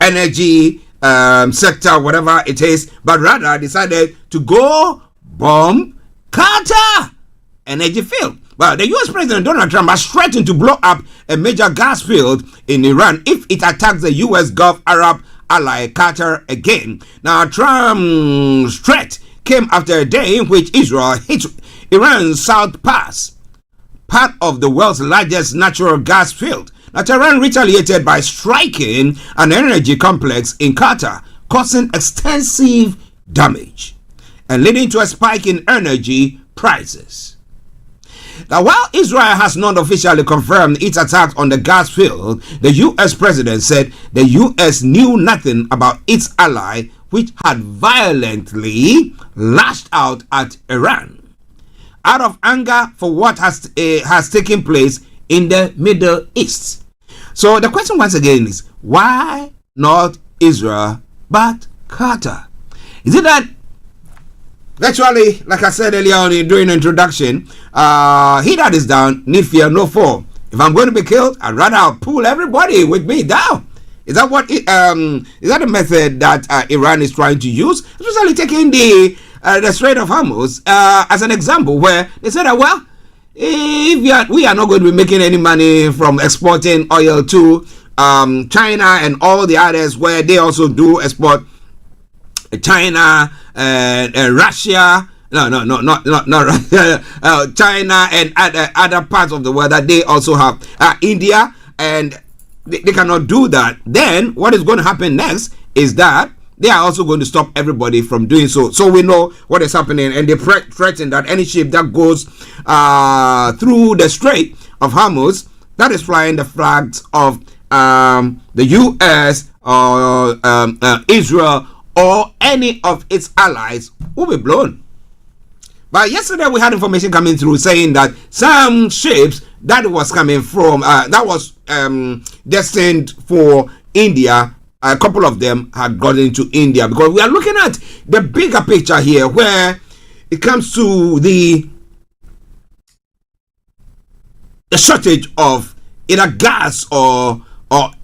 energy sector, whatever it is, but rather decided to go bomb Qatar energy field? Well, the US President Donald Trump has threatened to blow up a major gas field in Iran if it attacks the US Gulf Arab ally Qatar again. Now, Trump's threat came after a day in which Israel hit Iran's South Pass, part of the world's largest natural gas field. Now, Tehran retaliated by striking an energy complex in Qatar, causing extensive damage and leading to a spike in energy prices. Now, while Israel has not officially confirmed its attack on the gas field, the US president said the US knew nothing about its ally, which had violently lashed out at Iran out of anger for what has taken place in the Middle East. So the question once again is, why not Israel but Qatar? Is it that virtually, like I said earlier on during the introduction, he that is down need fear no fall. If I'm going to be killed, I'd rather pull everybody with me down. Is that the method that Iran is trying to use? Especially taking the the Strait of Hormuz as an example, where they said that, well, if we are not going to be making any money from exporting oil to China and all the others, where they also do export, China and Russia. No, not Russia. China and other parts of the world that they also have. India, and they cannot do that. Then what is going to happen next is that they are also going to stop everybody from doing so. So we know what is happening, and they threaten that any ship that goes through the Strait of Hormuz that is flying the flags of the U.S. or Israel or any of its allies will be blown. But yesterday we had information coming through saying that some ships that was coming from that was destined for India, a couple of them had gotten to India, because we are looking at the bigger picture here, where it comes to the shortage of either gas or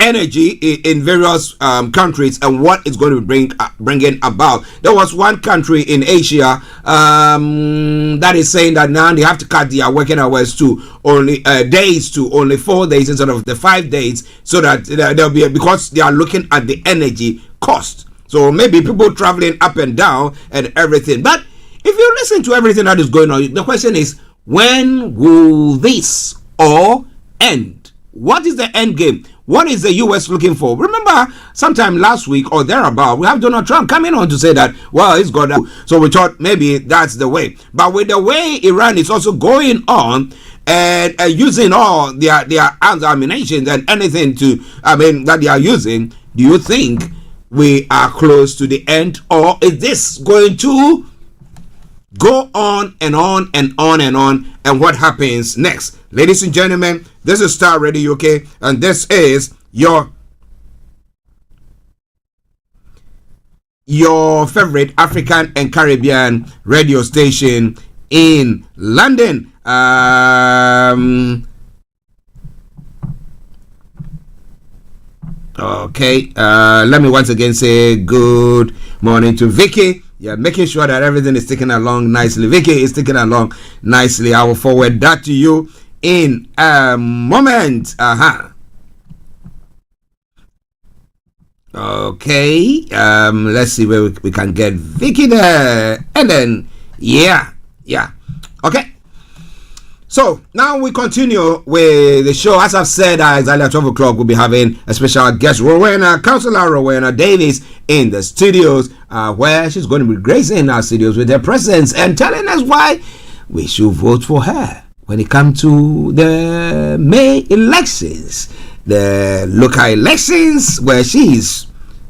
energy in various countries, and what it's going to be bringing about. There was one country in Asia that is saying that now they have to cut their working hours to only days to only 4 days instead of the 5 days, so that there'll be, because they are looking at the energy cost. So maybe people traveling up and down and everything. But if you listen to everything that is going on, the question is, when will this all end? What is the end game? What is the U.S. looking for? Remember, sometime last week or thereabout, we have Donald Trump coming on to say that, well, he's got that. So we thought maybe that's the way. But with the way Iran is also going on and using all their arms, ammunition, and anything that they are using, do you think we are close to the end, or is this going to go on and on and on and on? And what happens next? Ladies and gentlemen, this is Starr Radio UK, and this is your favorite African and Caribbean radio station in London. Okay, let me once again say good morning to Vicky. Yeah, making sure that everything is ticking along nicely. Vicky is ticking along nicely. I will forward that to you in a moment. Okay, let's see where we can get Vicky there. And then, yeah. Okay. So now we continue with the show. As I've said, exactly at 12 o'clock, we'll be having a special guest, Rowenna, Cllr Rowenna Davis, in the studios, where she's going to be gracing our studios with her presence and telling us why we should vote for her when it comes to the May elections, the local elections, where she's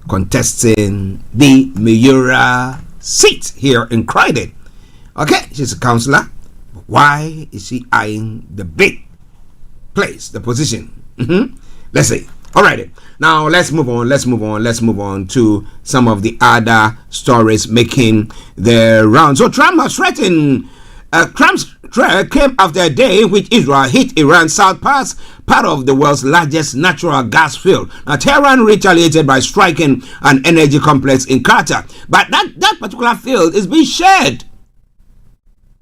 contesting the Mayoral seat here in Croydon. Okay, she's a councillor. Why is she eyeing the big place, the position? Let's see. All right. Now let's move on to some of the other stories making the round. So Trump has threatened. Trump's threat came after a day in which Israel hit Iran's South Pass, part of the world's largest natural gas field. Now Tehran retaliated by striking an energy complex in Qatar, but that particular field is being shared.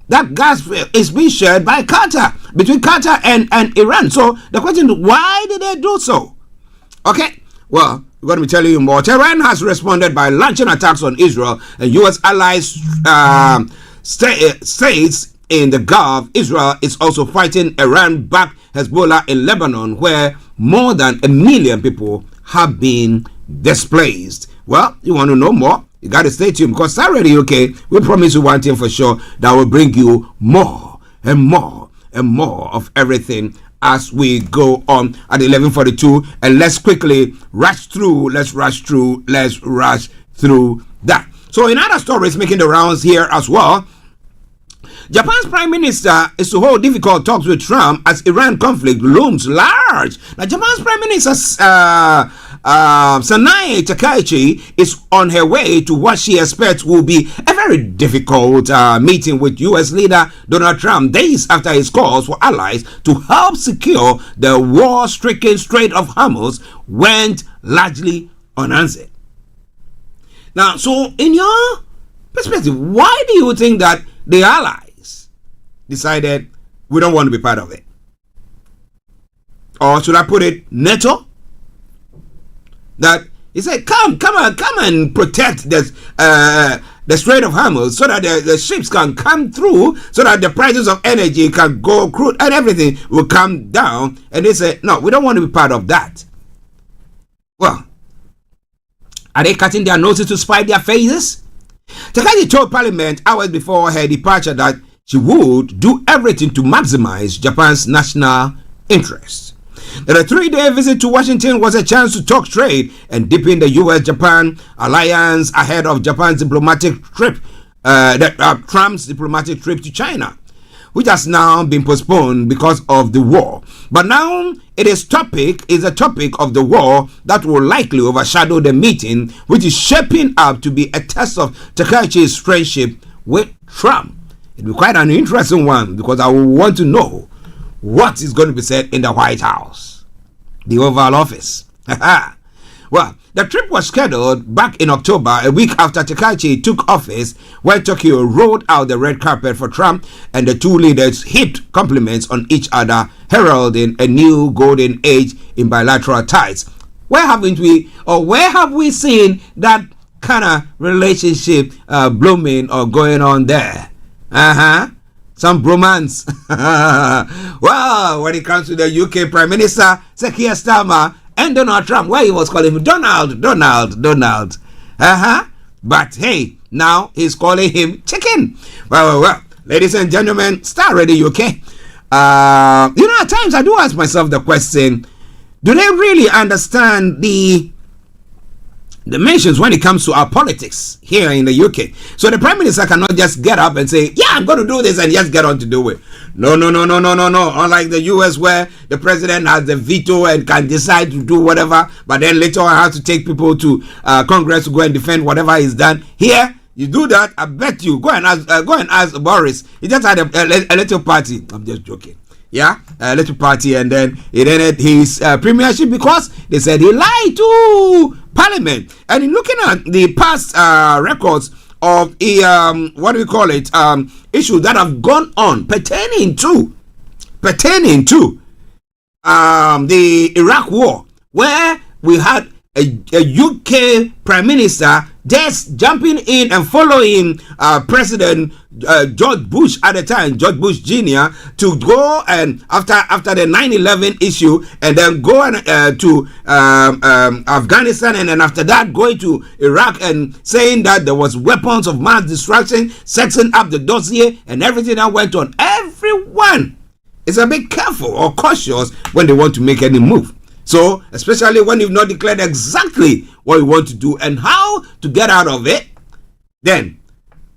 That gas field is being shared by Qatar, between Qatar and Iran. So the question is, why did they do so? Okay, well, we're going to be telling you more. Tehran has responded by launching attacks on Israel and U.S. allies states in the Gulf. Israel is also fighting Iran-backed Hezbollah in Lebanon, where more than 1 million people have been displaced. Well, you want to know more? You got to stay tuned, because Starr Radio UK, we promise you one thing for sure, that will bring you more and more and more of everything as we go on at 11:42. And let's quickly rush through that. So in other stories making the rounds here as well, Japan's prime minister is to hold difficult talks with Trump as Iran conflict looms large. Now, Japan's prime minister Sanae Takaichi is on her way to what she expects will be a very difficult meeting with U.S. leader Donald Trump, days after his calls for allies to help secure the war-stricken Strait of Hormuz went largely unanswered. Now, so in your perspective, why do you think that the allies decided we don't want to be part of it? Or should I put it, NATO? That he said, come and protect the Strait of Hormuz so that the ships can come through, so that the prices of energy can go, crude and everything will come down. And they said, no, we don't want to be part of that. Well, are they cutting their noses to spite their faces? Takashi told Parliament hours before her departure that she would do everything to maximize Japan's national interests. That a 3-day visit to Washington was a chance to talk trade and deepen the U.S.-Japan alliance ahead of Japan's diplomatic trip, Trump's diplomatic trip to China, which has now been postponed because of the war. But now it is a topic of the war that will likely overshadow the meeting, which is shaping up to be a test of Takashi's friendship with Trump. It will be quite an interesting one, because I will want to know what is going to be said in the White House, the Oval Office. Well, the trip was scheduled back in October, a week after Takashi took office, where Tokyo rolled out the red carpet for Trump, and the two leaders heaped compliments on each other, heralding a new golden age in bilateral ties. Where have we seen that kind of relationship blooming or going on there? Some bromance. Well, when it comes to the UK Prime Minister, Keir Starmer, and Donald Trump, where he was calling him Donald. But hey, now he's calling him chicken. Well. Ladies and gentlemen, Starr Radio UK. At times I do ask myself the question, do they really understand the dimensions when it comes to our politics here in the UK? So the Prime Minister cannot just get up and say, yeah, I'm going to do this, and just get on to do it. No. Unlike the US, where the president has the veto and can decide to do whatever, but then later on has to take people to Congress to go and defend whatever is done. Here, you do that, I bet you, go and ask Boris. He just had a little party. I'm just joking. Yeah, a little party, and then he ended his premiership because they said he lied to Parliament. And in looking at the past records of issues that have gone on pertaining to the Iraq War, where we had a UK Prime Minister just jumping in and following President George Bush at the time, George Bush Jr., to go and after the 9/11 issue, and then go to Afghanistan, and then after that going to Iraq and saying that there was weapons of mass destruction, sexing up the dossier and everything that went on. Everyone is a bit careful or cautious when they want to make any move. So, especially when you've not declared exactly what you want to do and how to get out of it, then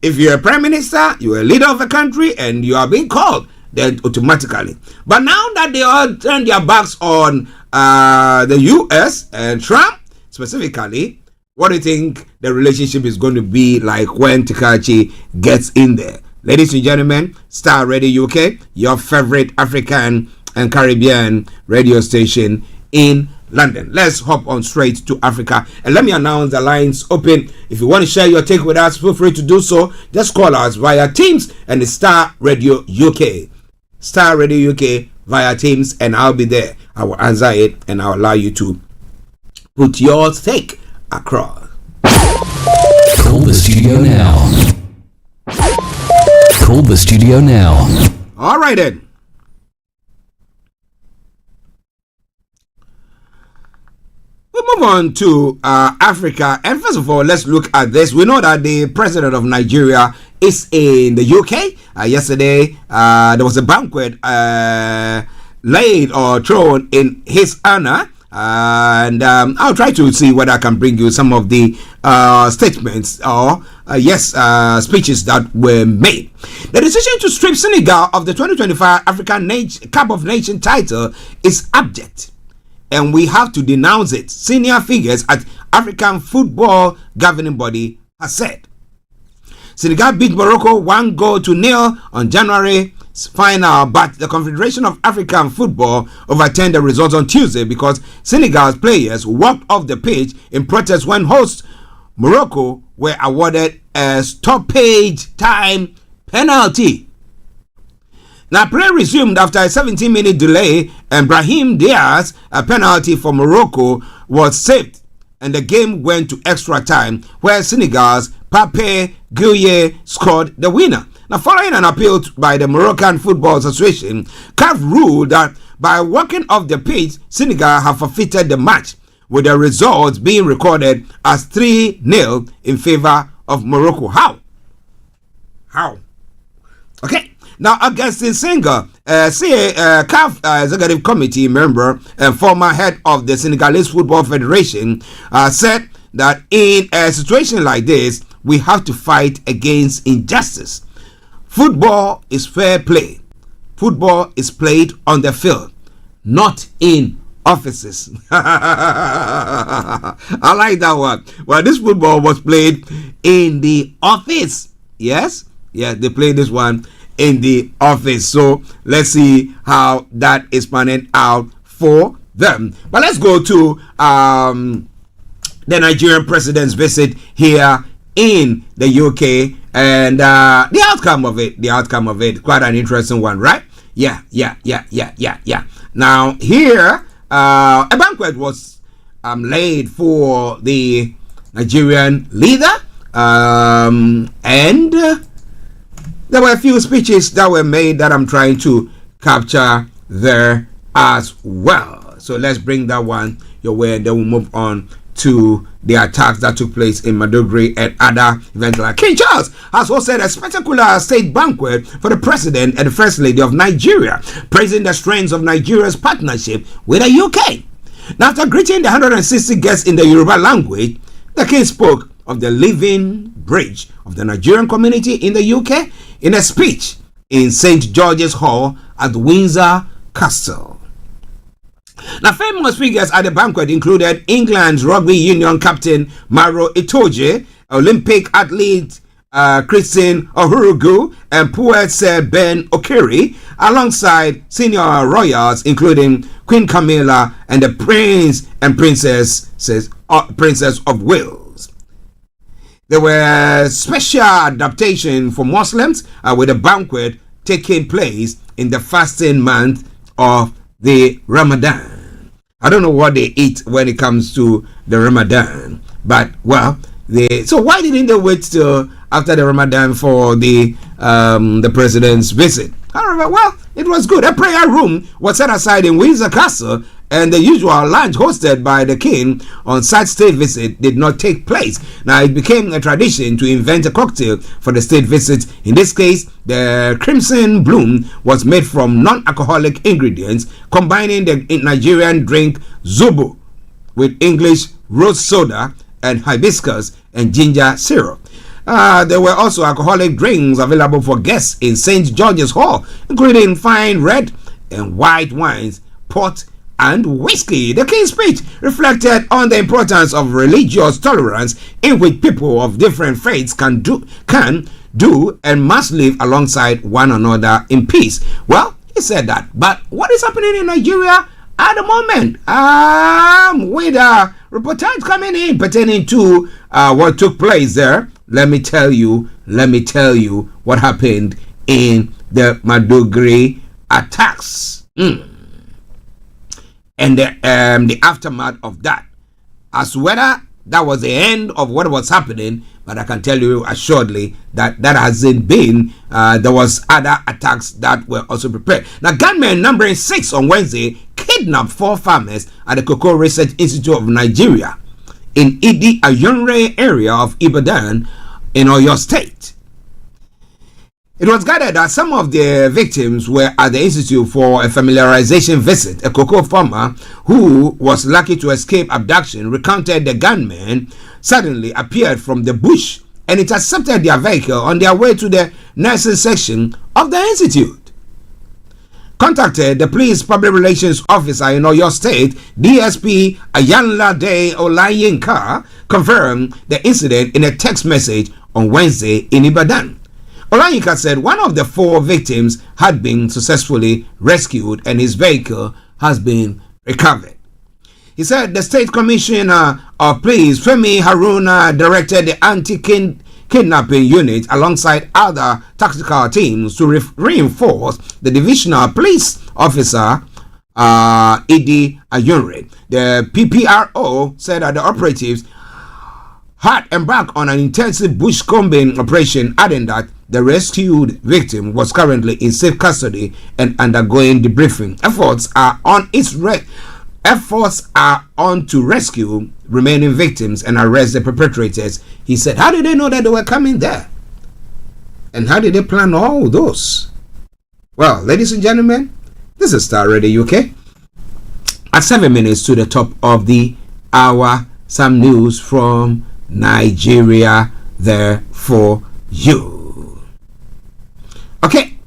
if you're a prime minister, you're a leader of a country, and you are being called, then automatically. But now that they all turn their backs on the US and Trump specifically, what do you think the relationship is going to be like when Takashi gets in there? Ladies and gentlemen, Starr Radio UK, your favorite African and Caribbean radio station in London. Let's hop on straight to Africa, and let me announce the lines open. If you want to share your take with us, feel free to do so. Just call us via Teams and the Starr Radio UK. Starr Radio UK via Teams, and I'll be there. I will answer it, and I'll allow you to put your take across. Call the studio now. Call the studio now. All right then. We'll move on to Africa, and first of all, let's look at this. We know that the president of Nigeria is in the UK. Yesterday, there was a banquet laid or thrown in his honor, and I'll try to see whether I can bring you some of the statements or speeches that were made. The decision to strip Senegal of the 2025 African Cup of Nations title is abject, and we have to denounce it, senior figures at African Football Governing Body has said. Senegal beat Morocco 1-0 on January's final, but the Confederation of African Football overturned the results on Tuesday because Senegal's players walked off the pitch in protest when host Morocco were awarded a stoppage time penalty. Now, play resumed after a 17-minute delay, and Brahim Diaz, a penalty for Morocco, was saved, and the game went to extra time, where Senegal's Pape Gueye scored the winner. Now, following an appeal by the Moroccan Football Association, CAF ruled that by walking off the pitch, Senegal have forfeited the match, with the results being recorded as 3-0 in favor of Morocco. How? Okay. Now, Augustin Senghor, CAF Executive Committee member and former head of the Senegalese Football Federation, said that in a situation like this, we have to fight against injustice. Football is fair play. Football is played on the field, not in offices. I like that one. Well, this football was played in the office. Yes, they played this one in the office. So let's see how that is panning out for them. But let's go to the Nigerian president's visit here in the UK, and the outcome of it, quite an interesting one, right? Yeah. Now here, a banquet was laid for the Nigerian leader, and there were a few speeches that were made that I'm trying to capture there as well. So let's bring that one your way, and then we'll move on to the attacks that took place in Maiduguri and other events. Like King Charles has hosted a spectacular state banquet for the president and the first lady of Nigeria, praising the strengths of Nigeria's partnership with the UK. Now, after greeting the 160 guests in the Yoruba language, the king spoke of the living bridge of the Nigerian community in the UK in a speech in St. George's Hall at Windsor Castle. Now, famous figures at the banquet included England's rugby union captain Maro Itoje, Olympic athlete Christine Ohurugu, and poet Sir Ben Okiri, alongside senior royals including Queen Camilla and the Prince and Princess of Wales. There were special adaptation for Muslims with a banquet taking place in the fasting month of the Ramadan. I don't know what they eat when it comes to the Ramadan, but well, so why didn't they wait till after the Ramadan for the president's visit? However, well, it was good. A prayer room was set aside in Windsor Castle, and the usual lunch hosted by the king on such state visit did not take place. Now, it became a tradition to invent a cocktail for the state visit. In this case, the Crimson Bloom was made from non-alcoholic ingredients, combining the Nigerian drink Zobo with English rose soda and hibiscus and ginger syrup. There were also alcoholic drinks available for guests in St. George's Hall, including fine red and white wines, port, and whiskey. The king's speech reflected on the importance of religious tolerance, in which people of different faiths can do and must live alongside one another in peace. Well, he said that. But what is happening in Nigeria at the moment? With a reportage coming in pertaining to what took place there. Let me tell you what happened in the Maiduguri attacks. And the aftermath of that, as whether that was the end of what was happening, but I can tell you assuredly that hasn't been. There was other attacks that were also prepared. Now, gunmen numbering 6 on Wednesday kidnapped 4 farmers at the Cocoa Research Institute of Nigeria in Idi Ayunre area of Ibadan in Oyo State. It was gathered that some of the victims were at the institute for a familiarization visit. A cocoa farmer who was lucky to escape abduction recounted the gunmen suddenly appeared from the bush and intercepted their vehicle on their way to the nursing section of the institute. Contacted the police public relations officer in Oyo State, DSP Ayanlade Olayinka confirmed the incident in a text message on Wednesday in Ibadan. Olayinka said one of the 4 victims had been successfully rescued and his vehicle has been recovered. He said the State Commissioner of Police, Femi Haruna, directed the anti-kidnapping unit alongside other tactical teams to reinforce the divisional police officer, Idi Ayunre. The PPRO said that the operatives had embarked on an intensive bushcombing operation, adding that the rescued victim was currently in safe custody and undergoing debriefing. Efforts are on to rescue remaining victims and arrest the perpetrators. He said, how did they know that they were coming there? And how did they plan all those? Well, ladies and gentlemen, this is Starr Radio UK. At 7 minutes to the top of the hour, some news from Nigeria there for you. Okay,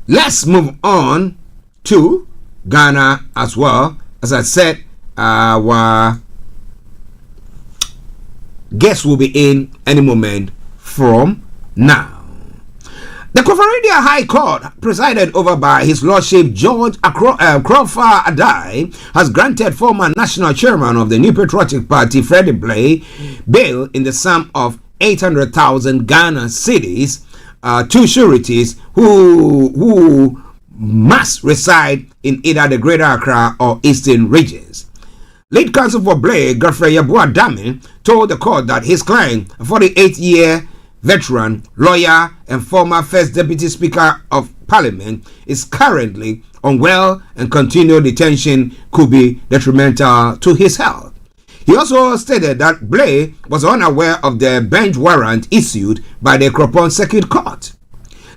let's move on to Ghana as well. As I said, our guest will be in any moment from now. The Cllr High Court, presided over by His Lordship George Crawford Adai, has granted former national chairman of the New Patriotic Party, Freddie Blay, bail in the sum of 800,000 Ghana cedis, two sureties who must reside in either the Greater Accra or Eastern regions. Lead counsel for Blay, Godfrey Yabua Dami, told the court that his client, a 48-year veteran, lawyer, and former First Deputy Speaker of Parliament, is currently unwell and continued detention could be detrimental to his health. He also stated that Blay was unaware of the bench warrant issued by the Croydon Circuit Court.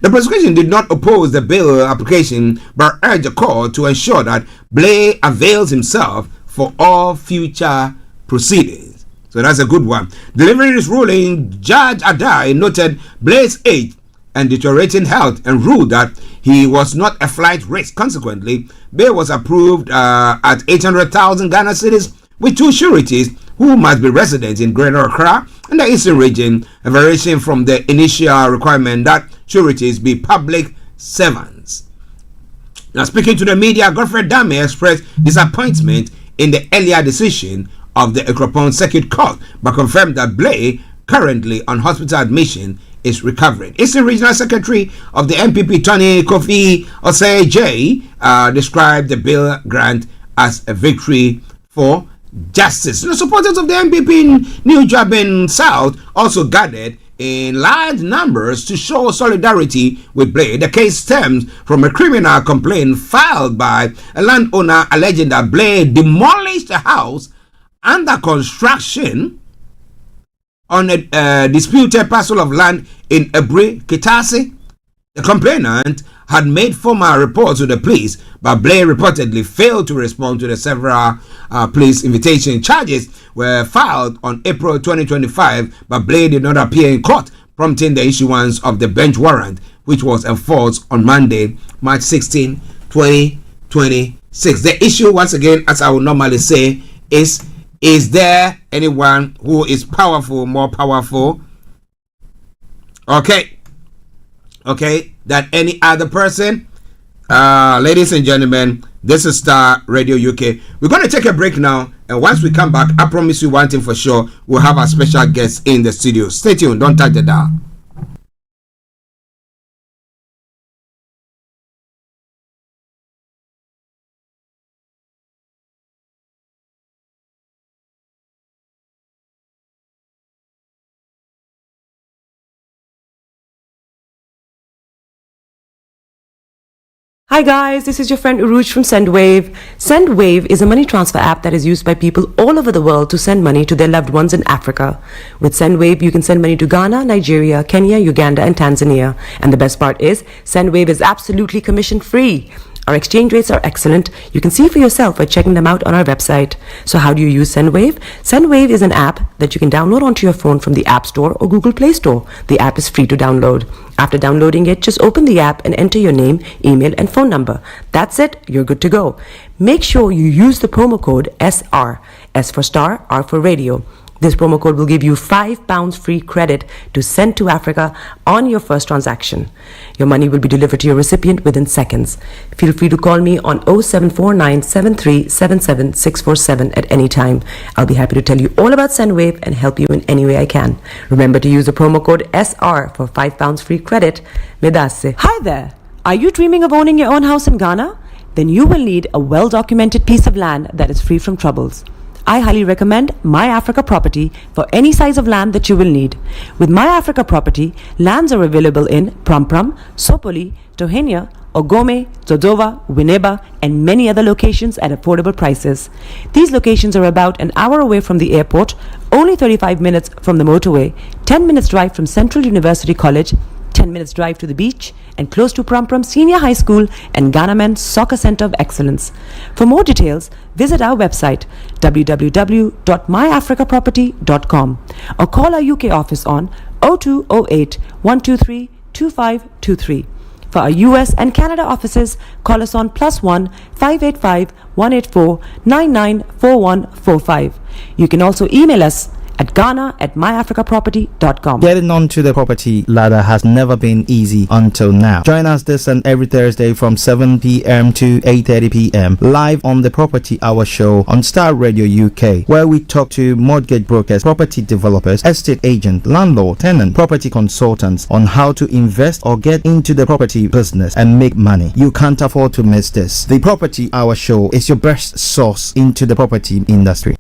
The prosecution did not oppose the bail application but urged the court to ensure that Blay avails himself for all future proceedings. So that's a good one. Delivering his ruling, Judge Adai noted Blay's age and deteriorating health and ruled that he was not a flight risk. Consequently, bail was approved at 800,000 Ghana cedis with two sureties who must be residents in Greater Accra and the Eastern region, a variation from the initial requirement that sureties be public servants. Now, speaking to the media, Godfrey Dame expressed disappointment in the earlier decision of the Croydon Circuit Court, but confirmed that Blay, currently on hospital admission, is recovering. Eastern Regional Secretary of the MPP, Tony Kofi Osei described the bill grant as a victory for justice. The supporters of the MPP in New Jabin South also gathered in large numbers to show solidarity with Blay. The case stems from a criminal complaint filed by a landowner alleging that Blay demolished a house under construction on a disputed parcel of land in Ebri, Kitasi. The complainant had made formal reports to the police, but Blay reportedly failed to respond to the several police invitation. Charges were filed on April 2025, but Blay did not appear in court, prompting the issuance of the bench warrant, which was enforced on Monday, March 16, 2026. The issue, once again, as I would normally say, is there anyone who is powerful, more powerful, okay, than any other person? Ladies and gentlemen, this is Starr Radio UK. We're going to take a break now, and once we come back, I promise you one thing for sure, we'll have our special guests in the studio. Stay tuned, don't touch the dial. Hi guys, this is your friend Uruj from SendWave. SendWave is a money transfer app that is used by people all over the world to send money to their loved ones in Africa. With SendWave, you can send money to Ghana, Nigeria, Kenya, Uganda, and Tanzania. And the best part is, SendWave is absolutely commission free. Our exchange rates are excellent. You can see for yourself by checking them out on our website. So how do you use SendWave? SendWave is an app that you can download onto your phone from the App Store or Google Play Store. The app is free to download. After downloading it, just open the app and enter your name, email, and phone number. That's it. You're good to go. Make sure you use the promo code SR, S for Star, R for Radio. This promo code will give you £5 free credit to send to Africa on your first transaction. Your money will be delivered to your recipient within seconds. Feel free to call me on 0749 7377 647 at any time. I'll be happy to tell you all about SendWave and help you in any way I can. Remember to use the promo code SR for £5 free credit. Medasse. Hi there. Are you dreaming of owning your own house in Ghana? Then you will need a well-documented piece of land that is free from troubles. I highly recommend My Africa Property for any size of land that you will need. With My Africa Property, lands are available in Prampram, Sopoli, Tohenia, Ogome, Dodova, Winneba, and many other locations at affordable prices. These locations are about an hour away from the airport, only 35 minutes from the motorway, 10 minutes drive from Central University College, 10 minutes drive to the beach, and close to Prampram Senior High School and Ghana Men's Soccer Center of Excellence. For more details, visit our website www.myafricaproperty.com or call our UK office on 0208 123 2523. For our US and Canada offices, call us on +1 585 184 994145. You can also email us at ghana@myafricaproperty.com. Getting onto the property ladder has never been easy until now. Join us this and every Thursday from 7 p.m. to 8:30 p.m. live on the Property Hour show on Starr Radio UK, where we talk to mortgage brokers, property developers, estate agent, landlord, tenant, property consultants on how to invest or get into the property business and make money. You can't afford to miss this. The Property Hour show is your best source into the property industry.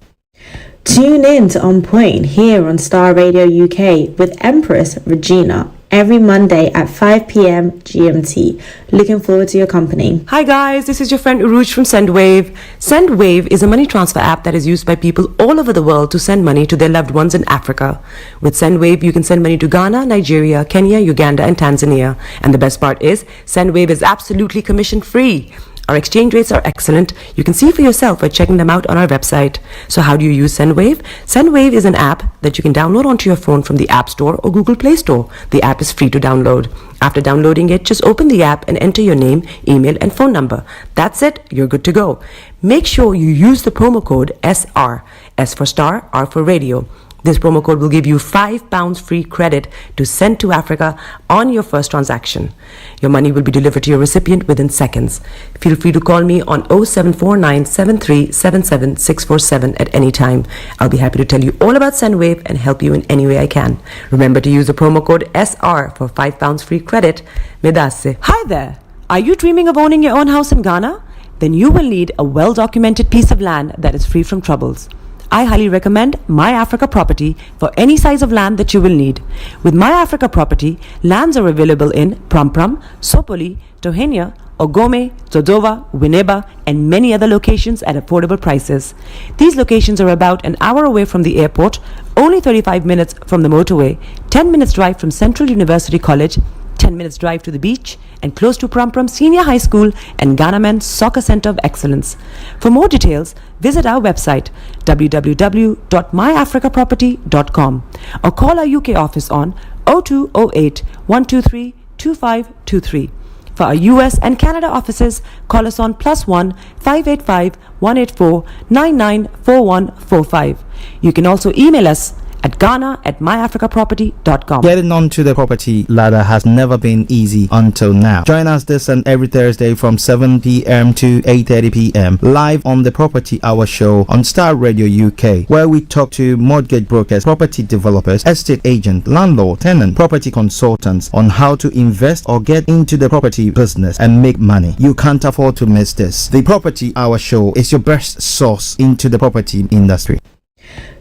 Tune in to On Point here on Starr Radio UK with Empress Regina every Monday at 5 p.m. GMT. Looking forward to your company. Hi guys, this is your friend Uruj from SendWave. SendWave is a money transfer app that is used by people all over the world to send money to their loved ones in Africa. With SendWave, you can send money to Ghana, Nigeria, Kenya, Uganda, and Tanzania. And the best part is, SendWave is absolutely commission free. Our exchange rates are excellent. You can see for yourself by checking them out on our website. So how do you use SendWave? SendWave is an app that you can download onto your phone from the App Store or Google Play Store. The app is free to download. After downloading it, just open the app and enter your name, email, and phone number. That's it. You're good to go. Make sure you use the promo code SR. S for star, R for radio. This promo code will give you £5 free credit to send to Africa on your first transaction. Your money will be delivered to your recipient within seconds. Feel free to call me on 0749 7377 647 at any time. I'll be happy to tell you all about SendWave and help you in any way I can. Remember to use the promo code SR for £5 free credit. Medasse. Hi there. Are you dreaming of owning your own house in Ghana? Then you will need a well-documented piece of land that is free from troubles. I highly recommend My Africa Property for any size of land that you will need. With My Africa Property, lands are available in Prampram, Sopoli, Tohenia, Ogome, Dodova, Winneba, and many other locations at affordable prices. These locations are about an hour away from the airport, only 35 minutes from the motorway, 10 minutes drive from Central University College, 10 minutes drive to the beach, and close to Prampram Senior High School and Ghana Men's Soccer Center of Excellence. For more details, visit our website www.myafricaproperty.com or call our UK office on 0208 123 2523. For our US and Canada offices, call us on +1 585 184 994145. You can also email us at ghana@myafricaproperty.com. Getting onto the property ladder has never been easy until now. Join us this and every Thursday from 7 p.m. to 8:30 p.m. live on the Property Hour show on Starr Radio UK, where we talk to mortgage brokers, property developers, estate agent, landlord, tenant, property consultants on how to invest or get into the property business and make money. You can't afford to miss this. The Property Hour show is your best source into the property industry.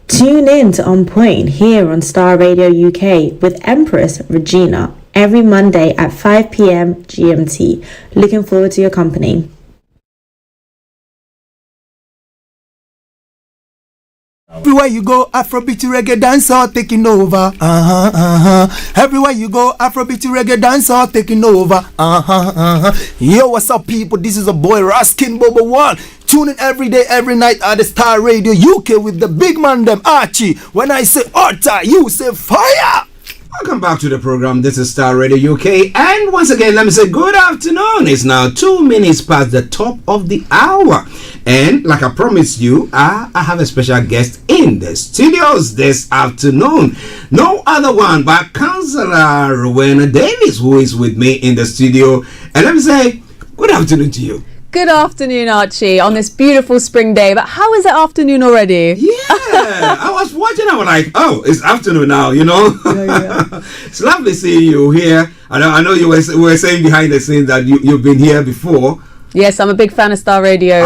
Tune in to On Point here on Starr Radio UK with Empress Regina every Monday at 5 p.m. GMT. Looking forward to your company. Everywhere you go, Afrobeat reggae dancer taking over. Everywhere you go, Afrobeat reggae dancer taking over. Yo, what's up, people? This is a boy Raskin Bobo One. Tune in every day, every night at the Starr Radio UK with the big man them Archie. When I say Arta, you say fire. Welcome back to the program. This is Starr Radio UK, and once again, let me say good afternoon. It's now 2 minutes past the top of the hour, and like I promised you, I have a special guest in the studios this afternoon. No other one but Councillor Rowenna Davis, who is with me in the studio. And let me say good afternoon to you. Good afternoon, Archie, on this beautiful spring day. But how is it afternoon already? Yeah, I was watching. I was like, oh, it's afternoon now, you know. Yeah. It's lovely seeing you here. I know you were saying behind the scenes that you've been here before. Yes, I'm a big fan of Starr Radio.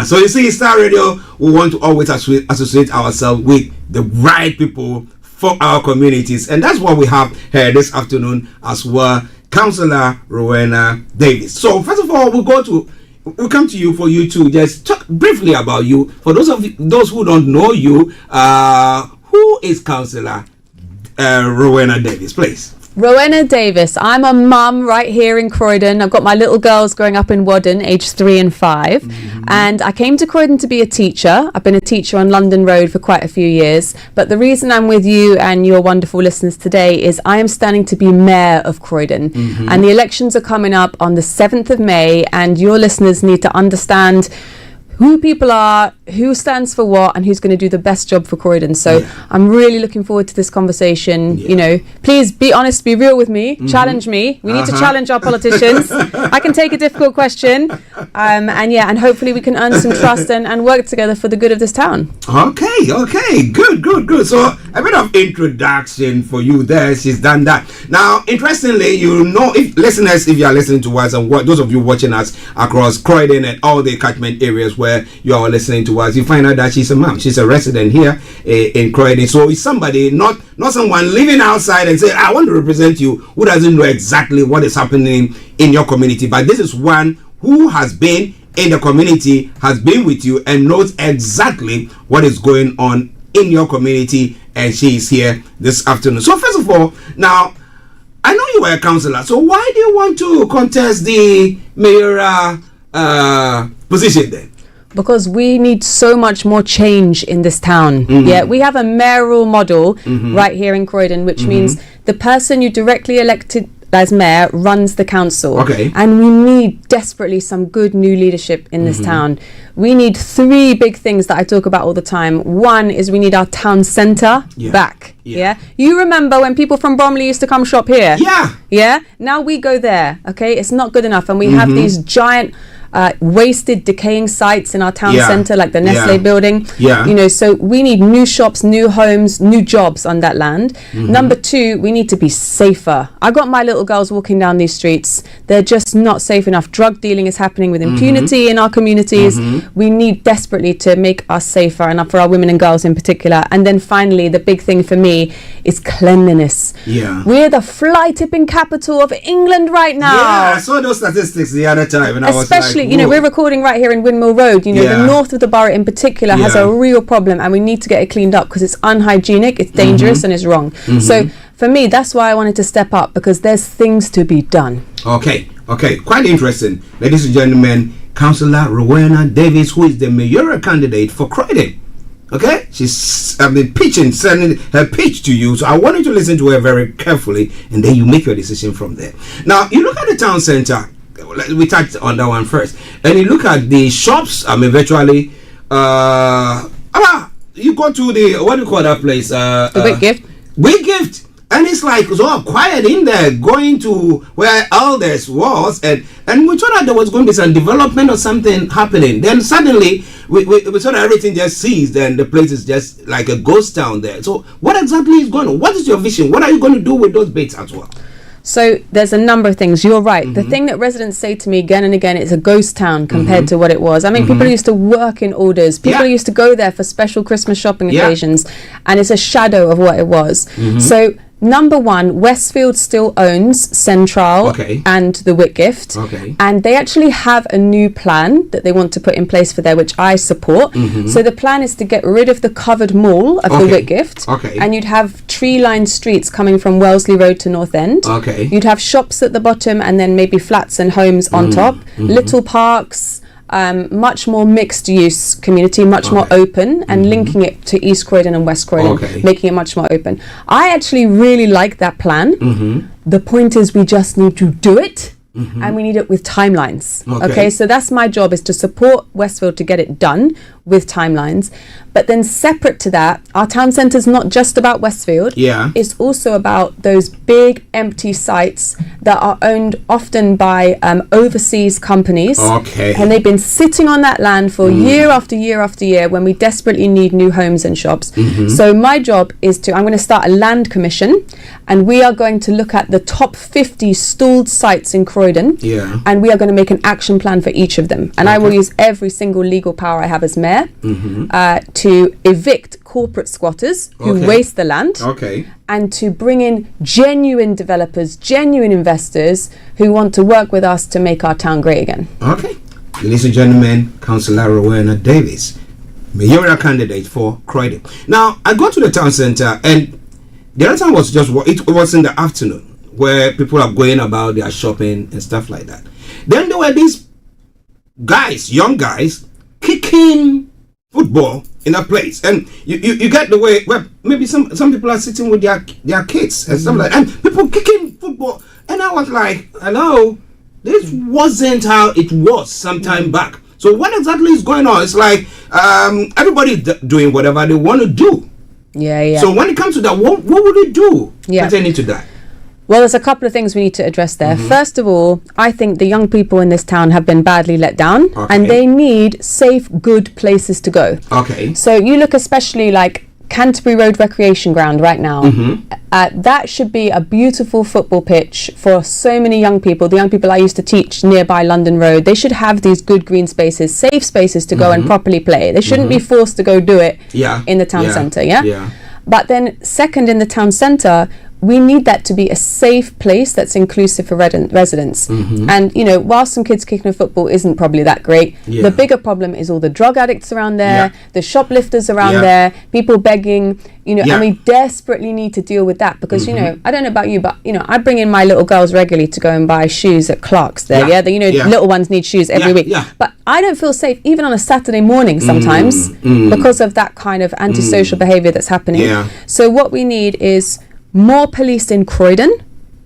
So you see, Starr Radio, we want to always associate ourselves with the right people for our communities, and that's what we have here this afternoon as well. Councillor Rowenna Davis. So first of all, we'll come to you for you to just talk briefly about you. For those who don't know you, who is Councillor Rowenna Davis, please? Rowenna Davis. I'm a mum right here in Croydon. I've got my little girls growing up in Wadden, aged 3 and 5. Mm-hmm. And I came to Croydon to be a teacher. I've been a teacher on London Road for quite a few years. But the reason I'm with you and your wonderful listeners today is I am standing to be Mayor of Croydon. Mm-hmm. And the elections are coming up on the 7th of May. And your listeners need to understand who people are, who stands for what, and who's going to do the best job for Croydon. So I'm really looking forward to this conversation. You know, please be honest, be real with me, challenge me. We need to challenge our politicians. I can take a difficult question, and hopefully we can earn some trust and work together for the good of this town. Okay, good. So a bit of introduction for you there. She's done that. Now, interestingly, you know, if you are listening to us, and those of you watching us across Croydon and all the catchment areas where you are listening to us, you find out that she's a mom. She's a resident here in Croydon. So it's somebody, not someone living outside and say, I want to represent you, who doesn't know exactly what is happening in your community. But this is one who has been in the community, has been with you, and knows exactly what is going on in your community, and she is here this afternoon. So first of all, now, I know you were a councillor, so why do you want to contest the mayoral position then? Because we need so much more change in this town. Mm-hmm. Yeah, we have a mayoral model right here in Croydon, which means the person you directly elected as mayor runs the council. Okay. And we need desperately some good new leadership in this town. We need 3 big things that I talk about all the time. One is we need our town centre back. Yeah. You remember when people from Bromley used to come shop here? Yeah. Now we go there. Okay. It's not good enough, and we have these giant wasted, decaying sites in our town centre, like the Nestle building. You know, so we need new shops, new homes, new jobs on that land. Number 2, we need to be safer. I got my little girls walking down these streets. They're just not safe enough. Drug dealing is happening with impunity in our communities. We need desperately to make us safer, and for our women and girls in particular. And then finally, the big thing for me is cleanliness. We're the fly tipping capital of England right now. I saw those statistics the other time, and I was like, you know, we're recording right here in Windmill Road. You know, the north of the borough in particular has a real problem, and we need to get it cleaned up because it's unhygienic, it's dangerous, and it's wrong. So for me, that's why I wanted to step up, because there's things to be done. Okay, quite interesting. Ladies and gentlemen, Councillor Rowenna Davis, who is the mayoral candidate for Croydon. Okay, she's been sending her pitch to you, so I want you to listen to her very carefully, and then you make your decision from there. Now, you look at the town centre. We touched on that one first, and you look at the shops. virtually you go to the, what do you call that place, the Big Gift, and it's like so quiet in there, going to where Elders was, and we thought that there was going to be some development or something happening. Then suddenly we saw that everything just ceased, and the place is just like a ghost town there. So what exactly is going on? What is your vision? What are you going to do with those bits as well? So there's a number of things. You're right. The thing that residents say to me again and again, it's a ghost town compared to what it was. I mean, people used to work in orders. People used to go there for special Christmas shopping occasions, and it's a shadow of what it was. So Number one, Westfield still owns Central and the Whitgift, and they actually have a new plan that they want to put in place for there, which I support. So the plan is to get rid of the covered mall of the Whitgift, and you'd have tree-lined streets coming from Wellesley Road to North End. You'd have shops at the bottom, and then maybe flats and homes on top, little parks, much more mixed use community, much more open, and linking it to East Croydon and West Croydon, making it much more open. I actually really like that plan. The point is we just need to do it. And we need it with timelines. Okay, so that's my job, is to support Westfield to get it done with timelines. But then separate to that, our town centre is not just about Westfield. It's also about those big empty sites that are owned often by overseas companies. And they've been sitting on that land for year after year after year when we desperately need new homes and shops. So my job is I'm going to start a land commission, and we are going to look at the top 50 stalled sites in Croydon. And we are going to make an action plan for each of them. And I will use every single legal power I have as mayor to evict corporate squatters who waste the land, and to bring in genuine developers, genuine investors who want to work with us to make our town great again. Ladies and gentlemen, Councillor Rowenna Davis, mayoral candidate for Croydon. Now, I go to the town centre, and the other time was it was in the afternoon, where people are going about their shopping and stuff like that. Then there were these guys, young guys, kicking football in a place, and you get the way where maybe some people are sitting with their kids and stuff like that, and people kicking football, and I was like, hello, this wasn't how it was some time back. So what exactly is going on? It's like everybody doing whatever they want to do. So when it comes to that, what would they do pertaining to that? Well, there's a couple of things we need to address there. First of all, I think the young people in this town have been badly let down, and they need safe, good places to go. So you look especially like Canterbury Road Recreation Ground right now. That should be a beautiful football pitch for so many young people. The young people I used to teach nearby London Road, they should have these good green spaces, safe spaces to go and properly play. They shouldn't be forced to go do it in the town centre. But then second, in the town centre, we need that to be a safe place that's inclusive for residents. And, you know, while some kids kicking a football isn't probably that great, the bigger problem is all the drug addicts around there, the shoplifters around there, people begging, you know, and we desperately need to deal with that because, you know, I don't know about you, but, you know, I bring in my little girls regularly to go and buy shoes at Cllr's there, little ones need shoes every week. But I don't feel safe even on a Saturday morning sometimes because of that kind of antisocial behaviour that's happening. So what we need is more police in Croydon,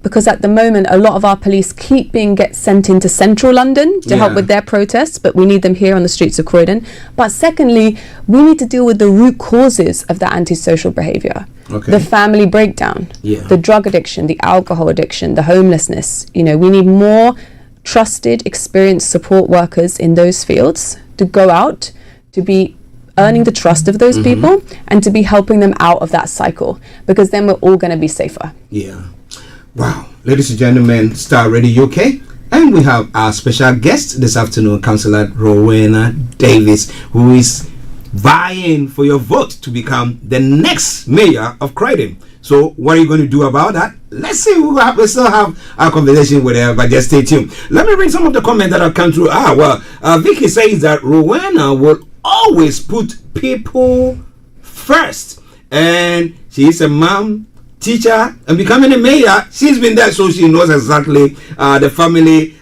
because at the moment a lot of our police keep get sent into central London to help with their protests, but we need them here on the streets of Croydon. But secondly, we need to deal with the root causes of that antisocial behaviour. The family breakdown, the drug addiction, the alcohol addiction, the homelessness. You know, we need more trusted, experienced support workers in those fields to go out, to be earning the trust of those people and to be helping them out of that cycle, because then we're all going to be safer. Wow. Ladies and gentlemen, Starr Radio UK, and we have our special guest this afternoon, Councillor Rowenna Davis, who is vying for your vote to become the next mayor of Croydon. So what are you going to do about that? Let's see. We still have our conversation with her, but just stay tuned. Let me read some of the comments that have come through. Vicky says that Rowenna will always put people first, and she is a mom, teacher, and becoming a mayor, she's been there, so she knows exactly the family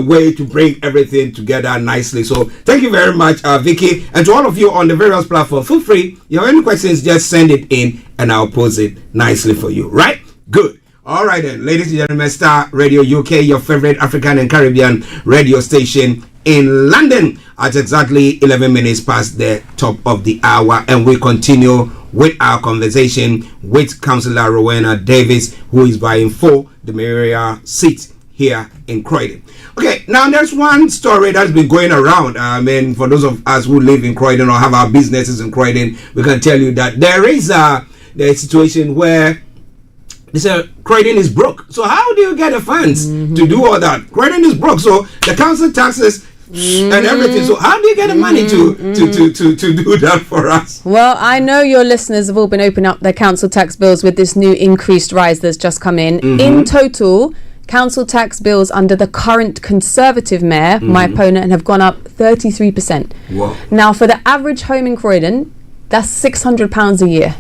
way to bring everything together nicely. So thank you very much, Vicky, and to all of you on the various platforms, feel free, you have any questions, just send it in and I'll pose it nicely for you. Right? Good. All right then, ladies and gentlemen, Starr Radio UK, your favorite African and Caribbean radio station in London, at exactly 11 minutes past the top of the hour, and we continue with our conversation with Councillor Rowenna Davis, who is vying for the mayoral seat here in Croydon. Okay, now there's one story that's been going around. I mean, for those of us who live in Croydon or have our businesses in Croydon, we can tell you that there is the situation where they say Croydon is broke. So how do you get the funds to do all that? Croydon is broke, so the council taxes and everything. So how do you get the money to do that for us? Well, I know your listeners have all been opening up their council tax bills with this new increased rise that's just come in. In total, council tax bills under the current Conservative mayor, my opponent, have gone up 33%. Wow. Now, for the average home in Croydon, that's £600 a year.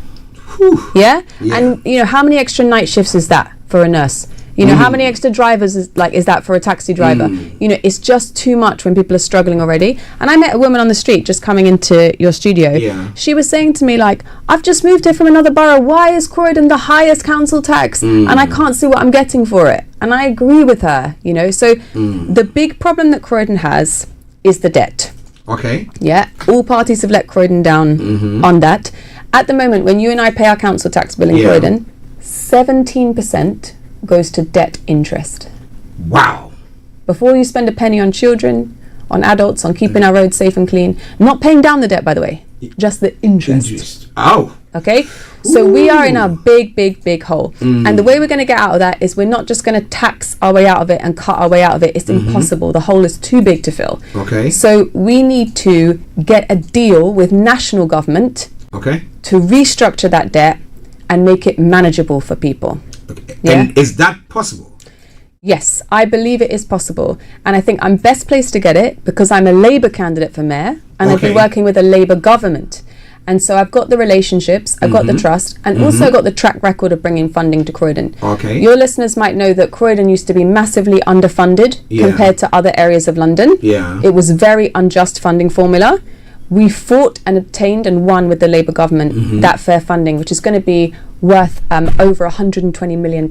And you know, how many extra night shifts is that for a nurse? You know, how many extra drivers is that for a taxi driver? You know, it's just too much when people are struggling already. And I met a woman on the street just coming into your studio. Yeah. She was saying to me, like, I've just moved here from another borough. Why is Croydon the highest council tax? And I can't see what I'm getting for it. And I agree with her, you know. So the big problem that Croydon has is the debt. Okay. Yeah. All parties have let Croydon down on that. At the moment, when you and I pay our council tax bill in Croydon, 17% goes to debt interest. Wow. Before you spend a penny on children, on adults, on keeping our roads safe and clean, not paying down the debt, by the way, just the interest. Oh. Okay, so we are in a big hole. And the way we're going to get out of that is we're not just going to tax our way out of it and cut our way out of it. It's impossible. The hole is too big to fill. Okay. So we need to get a deal with national government to restructure that debt and make it manageable for people. Okay. Yeah? And is that possible? Yes, I believe it is possible. And I think I'm best placed to get it because I'm a Labour candidate for mayor and I've been working with a Labour government. And so I've got the relationships, I've got the trust, and also got the track record of bringing funding to Croydon. Okay. Your listeners might know that Croydon used to be massively underfunded compared to other areas of London. Yeah. It was very unjust funding formula. We fought and obtained and won with the Labour government that fair funding, which is going to be worth over £120 million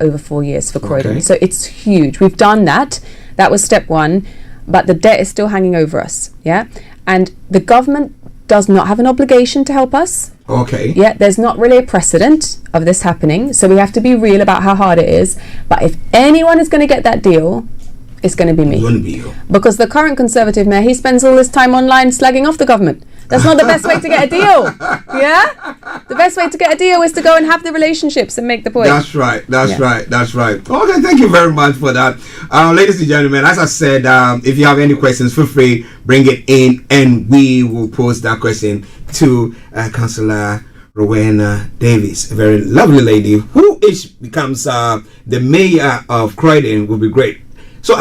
over 4 years for Croydon. Okay. So it's huge. We've done that. That was step one, but the debt is still hanging over us. Yeah, and the government does not have an obligation to help us. Okay. Yeah, there's not really a precedent of this happening, so we have to be real about how hard it is. But if anyone is going to get that deal, it's going to be me. Wouldn't be you. Because the current Conservative mayor, he spends all his time online slagging off the government. That's not the best way to get a deal. Yeah? The best way to get a deal is to go and have the relationships and make the point. That's right. That's right. Okay, thank you very much for that. Ladies and gentlemen, as I said, if you have any questions, feel free, bring it in and we will pose that question to Councillor Rowenna Davis, a very lovely lady who becomes the mayor of Croydon. Will be great. So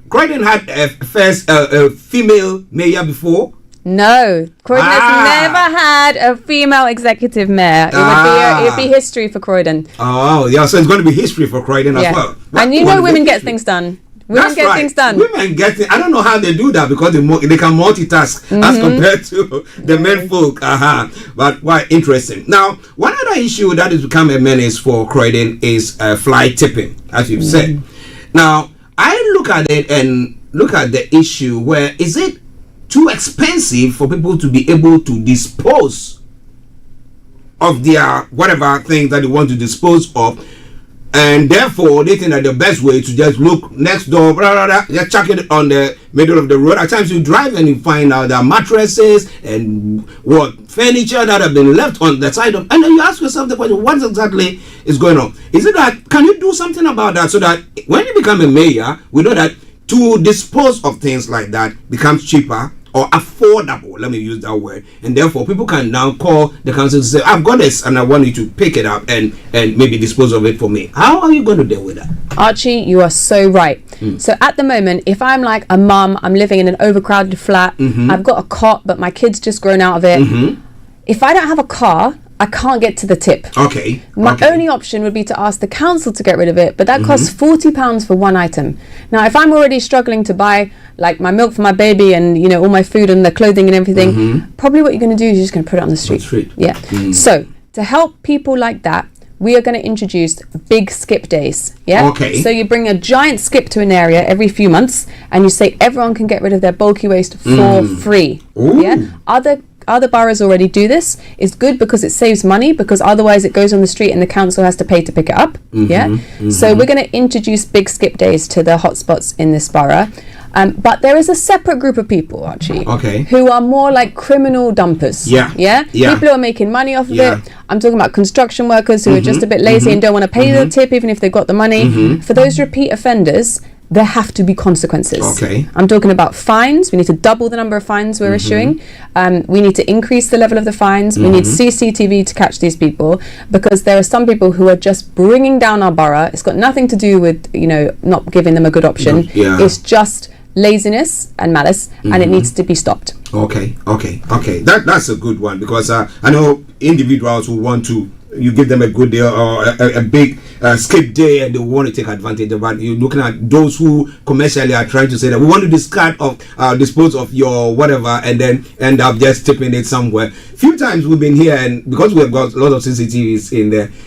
Croydon had a female mayor before? No, Croydon has never had a female executive mayor. It would be history for Croydon. Oh, yeah, so it's going to be history for Croydon as well. And you know women get things done. Women get things done. Women get it. I don't know how they do that because they can multitask as compared to the men folk. But quite interesting. Now, one other issue that has become a menace for Croydon is fly tipping, as you've said. Now, I look at it and look at the issue where is it too expensive for people to be able to dispose of their whatever things that they want to dispose of, and therefore they think that the best way to just look next door, just chuck it on the middle of the road. At times you drive and you find out there are mattresses and furniture that have been left on the side of, and then you ask yourself the question, what exactly is going on? Is it that, can you do something about that so that when you become a mayor, we know that to dispose of things like that becomes cheaper or affordable, let me use that word, and therefore people can now call the council to say, I've got this and I want you to pick it up and maybe dispose of it for me. How are you going to deal with that? Archie, you are so right. So at the moment, if I'm like a mum, I'm living in an overcrowded flat, I've got a cot but my kid's just grown out of it, if I don't have a car, I can't get to the tip. Okay. My only option would be to ask the council to get rid of it, but that costs £40 for one item. Now, if I'm already struggling to buy like my milk for my baby and all my food and the clothing and everything, probably what you're going to do is you're just going to put it on the street. Yeah. So to help people like that, we are going to introduce big skip days. Yeah. Okay. So you bring a giant skip to an area every few months, and you say everyone can get rid of their bulky waste for free. Ooh. Yeah. Other boroughs already do this. It's good because it saves money, because otherwise it goes on the street and the council has to pay to pick it up. So we're going to introduce big skip days to the hotspots in this borough. But there is a separate group of people, Archie, who are more like criminal dumpers. People who are making money off of it. I'm talking about construction workers who are just a bit lazy and don't want to pay the tip even if they've got the money. For those repeat offenders, there have to be consequences. I'm talking about fines. We need to double the number of fines we're issuing. We need to increase the level of the fines. We need CCTV to catch these people, because there are some people who are just bringing down our borough. It's got nothing to do with, not giving them a good option. It's just laziness and malice, and it needs to be stopped. Okay. That's a good one, because I know individuals who want to you give them a good deal or a big skip day and they want to take advantage of it. You're looking at those who commercially are trying to say that we want to dispose of your whatever and then end up just tipping it somewhere. Few times we've been here, and because we've got a lot of CCTVs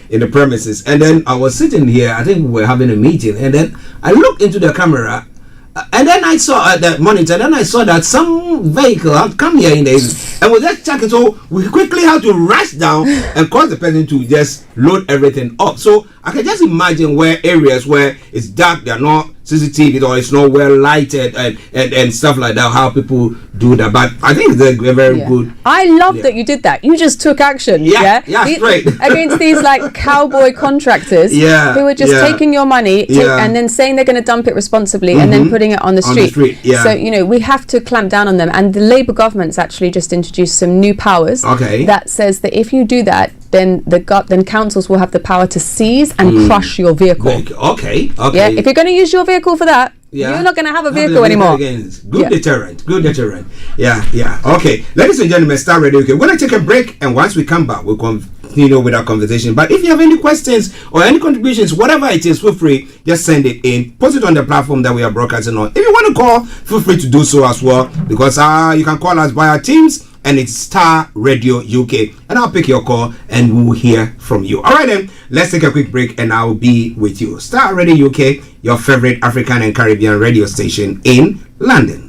in the premises, and then I was sitting here, I think we were having a meeting, and then I looked into the camera. And then I saw the monitor, and then I saw that some vehicle had come here in the evening, and we just checking. So we quickly had to rush down and cause the person to just load everything up. So I can just imagine where areas where it's dark, they're not CCTV or it's not well lighted and stuff like that, how people do that. But I think they're very good. I love that you did that. You just took action. Right. Against these like cowboy contractors who are just taking your money and then saying they're going to dump it responsibly and then putting it on the street. So, you know, we have to clamp down on them. And the Labour government's actually just introduced some new powers that says that if you do that, then then councils will have the power to seize and crush your vehicle. Okay. Yeah, if you're going to use your vehicle for that, you're not going to have a vehicle anymore. Good deterrent. Yeah. Okay, ladies and gentlemen, Starr Radio UK. We're going to take a break, and once we come back, we'll continue with our conversation. But if you have any questions or any contributions, whatever it is, feel free, just send it in, post it on the platform that we are broadcasting on. If you want to call, feel free to do so as well, because you can call us via Teams, and it's Starr Radio UK, and I'll pick your call and we'll hear from you. All right then, let's take a quick break and I'll be with you. Starr Radio UK, your favorite African and Caribbean radio station in London.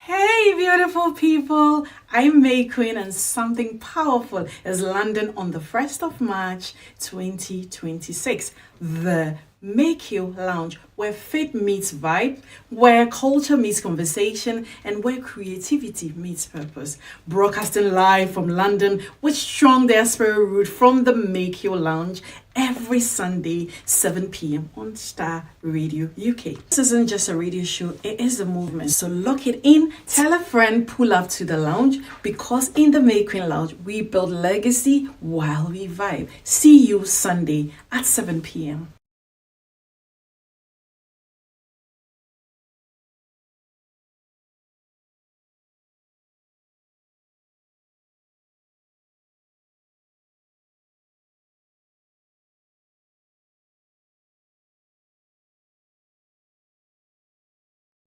Hey beautiful people, I'm May Queen, and something powerful is landing on the 1st of March 2026. The Make You Lounge, where faith meets vibe, where culture meets conversation, and where creativity meets purpose. Broadcasting live from London with strong diaspora root from the Make You Lounge every Sunday, 7 p.m. on Starr Radio UK. This isn't just a radio show, it is a movement. So lock it in, tell a friend, pull up to the lounge, because in the May Queen Lounge, we build legacy while we vibe. See you Sunday at 7 p.m.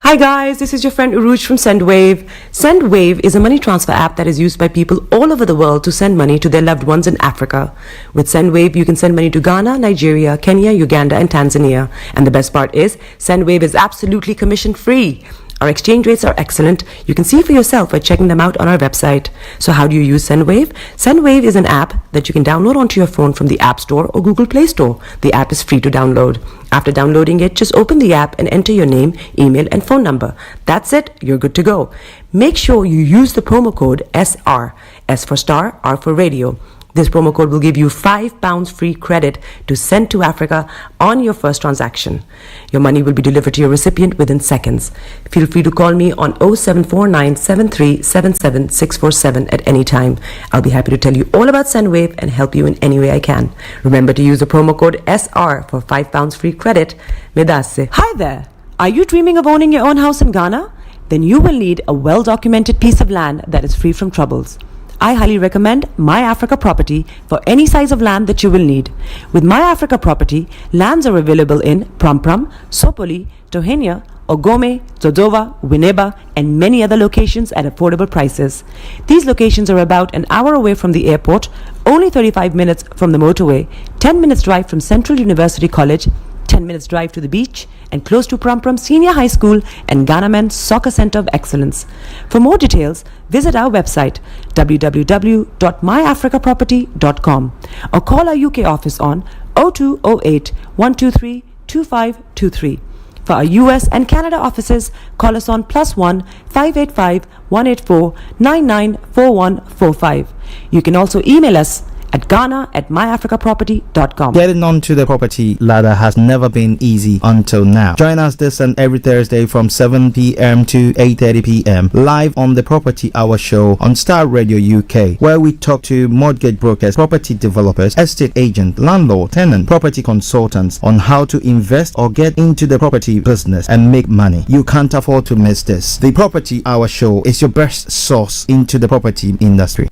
Hi guys, this is your friend Uruj from SendWave. SendWave is a money transfer app that is used by people all over the world to send money to their loved ones in Africa. With SendWave, you can send money to Ghana, Nigeria, Kenya, Uganda, and Tanzania. And the best part is, SendWave is absolutely commission free. Our exchange rates are excellent. You can see for yourself by checking them out on our website. So how do you use SendWave? SendWave is an app that you can download onto your phone from the App Store or Google Play Store. The app is free to download. After downloading it, just open the app and enter your name, email, and phone number. That's it. You're good to go. Make sure you use the promo code SR. S for Starr, R for Radio. This promo code will give you £5 free credit to send to Africa on your first transaction. Your money will be delivered to your recipient within seconds. Feel free to call me on 0749 7377 647 at any time. I'll be happy to tell you all about SendWave and help you in any way I can. Remember to use the promo code SR for £5 free credit. Medasse. Hi there. Are you dreaming of owning your own house in Ghana? Then you will need a well-documented piece of land that is free from troubles. I highly recommend My Africa Property for any size of land that you will need. With My Africa Property, lands are available in Prampram, Sopoli, Tohenia, Ogome, Dodova, Winneba, and many other locations at affordable prices. These locations are about an hour away from the airport, only 35 minutes from the motorway, 10 minutes drive from Central University College, 10 minutes drive to the beach, and close to Prampram Senior High School and Ghana Men's Soccer Center of Excellence. For more details, visit our website www.myafricaproperty.com or call our UK office on 0208 123 2523. For our US and Canada offices, call us on +1 585 184 994145. You can also email us at ghana@myafricaproperty.com. Getting onto the property ladder has never been easy until now. Join us this and every Thursday from 7 p.m. to 8:30 p.m. live on the Property Hour show on Starr Radio UK, where we talk to mortgage brokers, property developers, estate agents, landlord, tenant, property consultants on how to invest or get into the property business and make money. You can't afford to miss this. The Property Hour show is your best source into the property industry.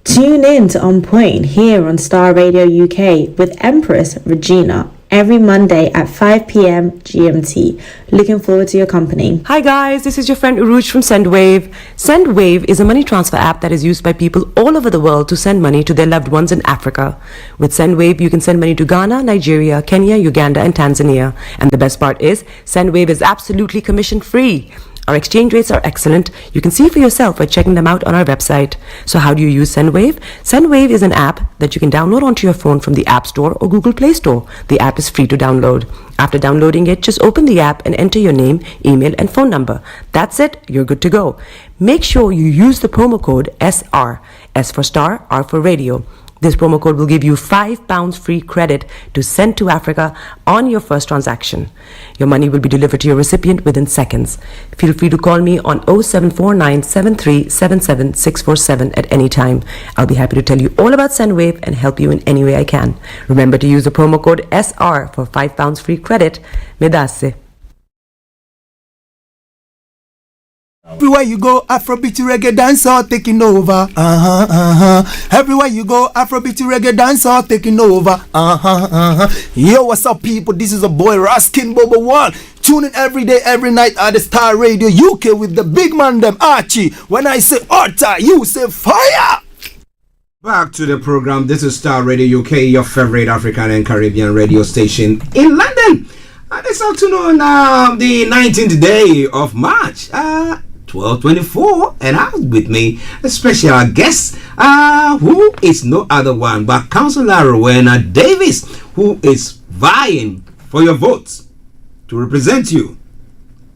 Tune in to On Point here on Starr Radio UK with Empress Regina every Monday at 5 p.m. GMT. Looking forward to your company. Hi guys, this is your friend Uruj from SendWave. SendWave is a money transfer app that is used by people all over the world to send money to their loved ones in Africa. With SendWave, you can send money to Ghana, Nigeria, Kenya, Uganda, and Tanzania. And the best part is, SendWave is absolutely commission free. Our exchange rates are excellent. You can see for yourself by checking them out on our website. So how do you use SendWave? SendWave is an app that you can download onto your phone from the App Store or Google Play Store. The app is free to download. After downloading it, just open the app and enter your name, email, and phone number. That's it. You're good to go. Make sure you use the promo code SR. S for star, R for radio. This promo code will give you £5 free credit to send to Africa on your first transaction. Your money will be delivered to your recipient within seconds. Feel free to call me on 0749 7377 647 at any time. I'll be happy to tell you all about SendWave and help you in any way I can. Remember to use the promo code SR for £5 free credit. Medasse. Everywhere you go, Afrobeat reggae dancehall taking over. Everywhere you go, Afrobeat reggae dancehall taking over. Yo, what's up, people? This is a boy Raskin Bobo One. Tune in every day, every night at the Starr Radio UK with the big man them Archie. When I say order, you say fire. Back to the program. This is Starr Radio UK, your favorite African and Caribbean radio station in London. This afternoon, the 19th day of March. 12:24, and I was with me a special guest who is no other one but Councillor Rowenna Davis, who is vying for your votes to represent you,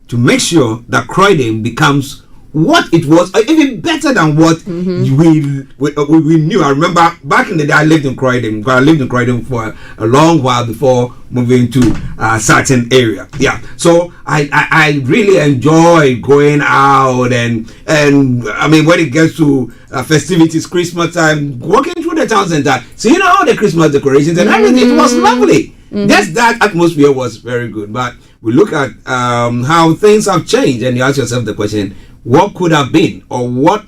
to make sure that Croydon becomes what it was, or even better than what we knew. I remember back in the day I lived in Croydon. I lived in Croydon for a long while before moving to a certain area. Yeah, so I really enjoy going out and I mean when it gets to festivities, Christmas time, walking through the town center, seeing all the Christmas decorations and everything. It was lovely. Just that atmosphere was very good. But we look at how things have changed, and you ask yourself the question, what could have been or what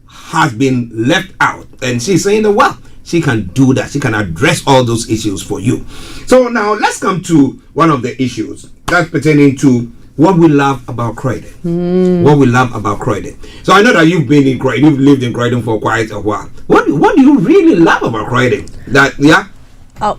has been left out? And she's saying that, well, she can do that. She can address all those issues for you. So now let's come to one of the issues that's pertaining to what we love about Croydon. What we love about Croydon. So I know that you've been in Croydon, you've lived in Croydon for quite a while. What do you really love about Croydon?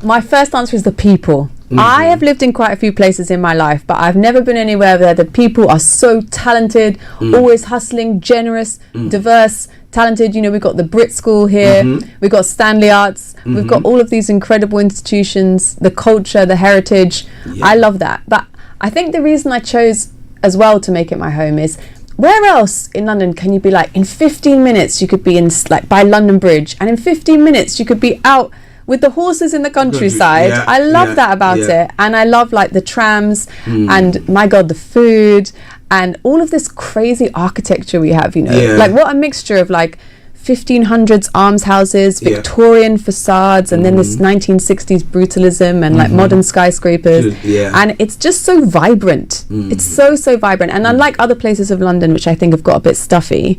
My first answer is the people. I have lived in quite a few places in my life, but I've never been anywhere where the people are so talented, always hustling, generous, diverse, talented. You know, we've got the Brit School here, we've got Stanley Arts, we've got all of these incredible institutions, the culture, the heritage. I love that. But I think the reason I chose as well to make it my home is, where else in London can you be like, in 15 minutes you could be in like by London Bridge, and in 15 minutes you could be out with the horses in the countryside. I love that about it. And I love like the trams and my God, the food and all of this crazy architecture we have, you know, like what a mixture of like 1500s almshouses, Victorian facades, and then this 1960s brutalism and like modern skyscrapers. And it's just so vibrant. It's so vibrant. And unlike other places of London, which I think have got a bit stuffy,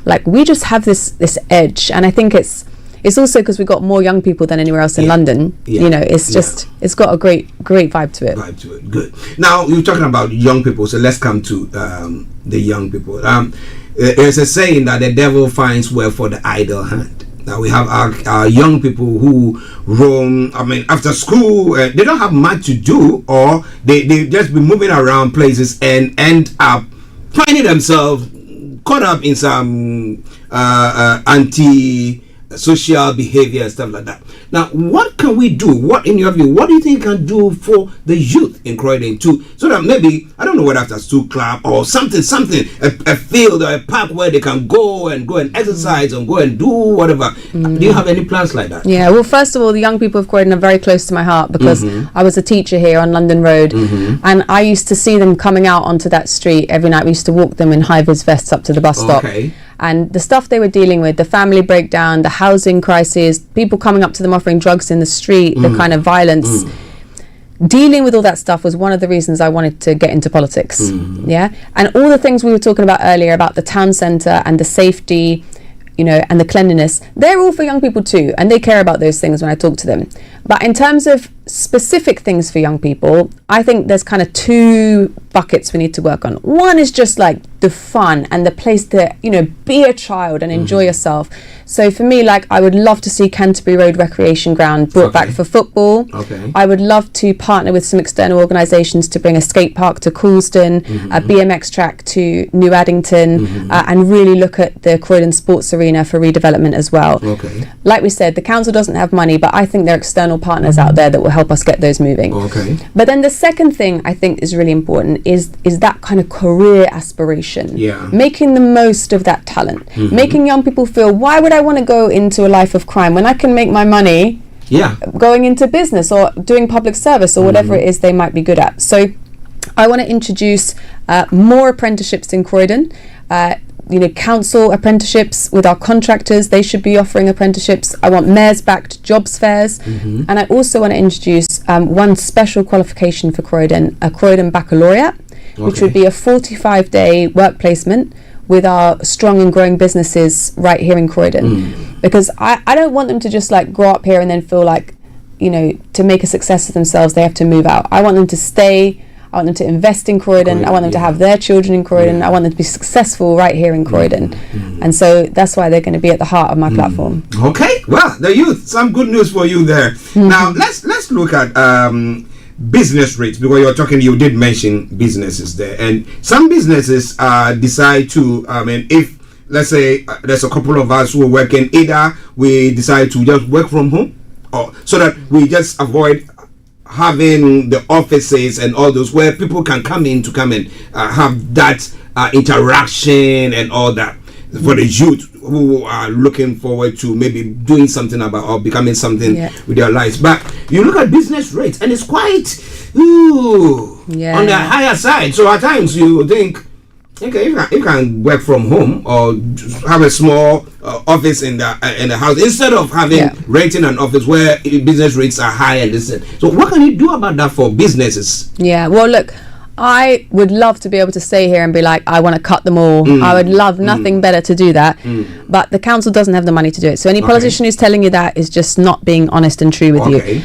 like we just have this edge. And I think it's also because we've got more young people than anywhere else in London. You know, it's just it's got a great vibe to it. Good. Now you're talking about young people, so let's come to the young people. There's a saying that the devil finds well for the idle hand. Now we have our young people who roam. I mean, after school, they don't have much to do, or they just be moving around places and end up finding themselves caught up in some social behavior and stuff like that. Now, what can we do? What, in your view, what do you think can do for the youth in Croydon too, so that maybe, I don't know whether after school club or something, a field or a park where they can go and exercise and go and do whatever. Do you have any plans like that? Yeah, well, first of all, the young people of Croydon are very close to my heart because I was a teacher here on London Road, and I used to see them coming out onto that street every night. We used to walk them in high-vis vests up to the bus stop. And the stuff they were dealing with, the family breakdown, the housing crisis, people coming up to them offering drugs in the street, the kind of violence. Dealing with all that stuff was one of the reasons I wanted to get into politics. Yeah, and all the things we were talking about earlier about the town centre and the safety, you know, and the cleanliness, they're all for young people too, and they care about those things when I talk to them. But in terms of specific things for young people, I think there's kind of two buckets we need to work on. One is just like the fun and the place to, you know, be a child and enjoy yourself. So for me, like, I would love to see Canterbury Road Recreation Ground brought back for football. I would love to partner with some external organisations to bring a skate park to Coulston, a BMX track to New Addington, and really look at the Croydon Sports Arena for redevelopment as well. Like we said, the council doesn't have money, but I think there are external partners out there that will help us get those moving. But then the second thing I think is really important is that kind of career aspiration. Making the most of that talent. Making young people feel, why would I want to go into a life of crime when I can make my money going into business or doing public service or whatever it is they might be good at. So I want to introduce more apprenticeships in Croydon. You know, council apprenticeships with our contractors, they should be offering apprenticeships. I want mayor's-backed jobs fairs. And I also want to introduce one special qualification for Croydon, a Croydon baccalaureate, which would be a 45-day work placement with our strong and growing businesses right here in Croydon. Because I don't want them to just like grow up here and then feel like, you know, to make a success of themselves, they have to move out. I want them to stay. I want them to invest in Croydon. I want them to have their children in Croydon. I want them to be successful right here in Croydon. And so that's why they're going to be at the heart of my platform. Okay, well, the youth, some good news for you there. Now, let's look at business rates, because you did mention businesses there. And some businesses decide to, if, let's say, there's a couple of us who are working, either we decide to just work from home, or so that we just avoid having the offices and all those where people can come in and have that interaction and all that. For the youth who are looking forward to maybe doing something about or becoming something with their lives. But you look at business rates and it's quite on the higher side. So at times you think, okay, if you can work from home or have a small office in the house instead of having renting an office where business rates are high and this. So what can you do about that for businesses? Yeah, well, look, I would love to be able to stay here and be like, I want to cut them all. I would love nothing better to do that. But the council doesn't have the money to do it. So any politician who's telling you that is just not being honest and true with you.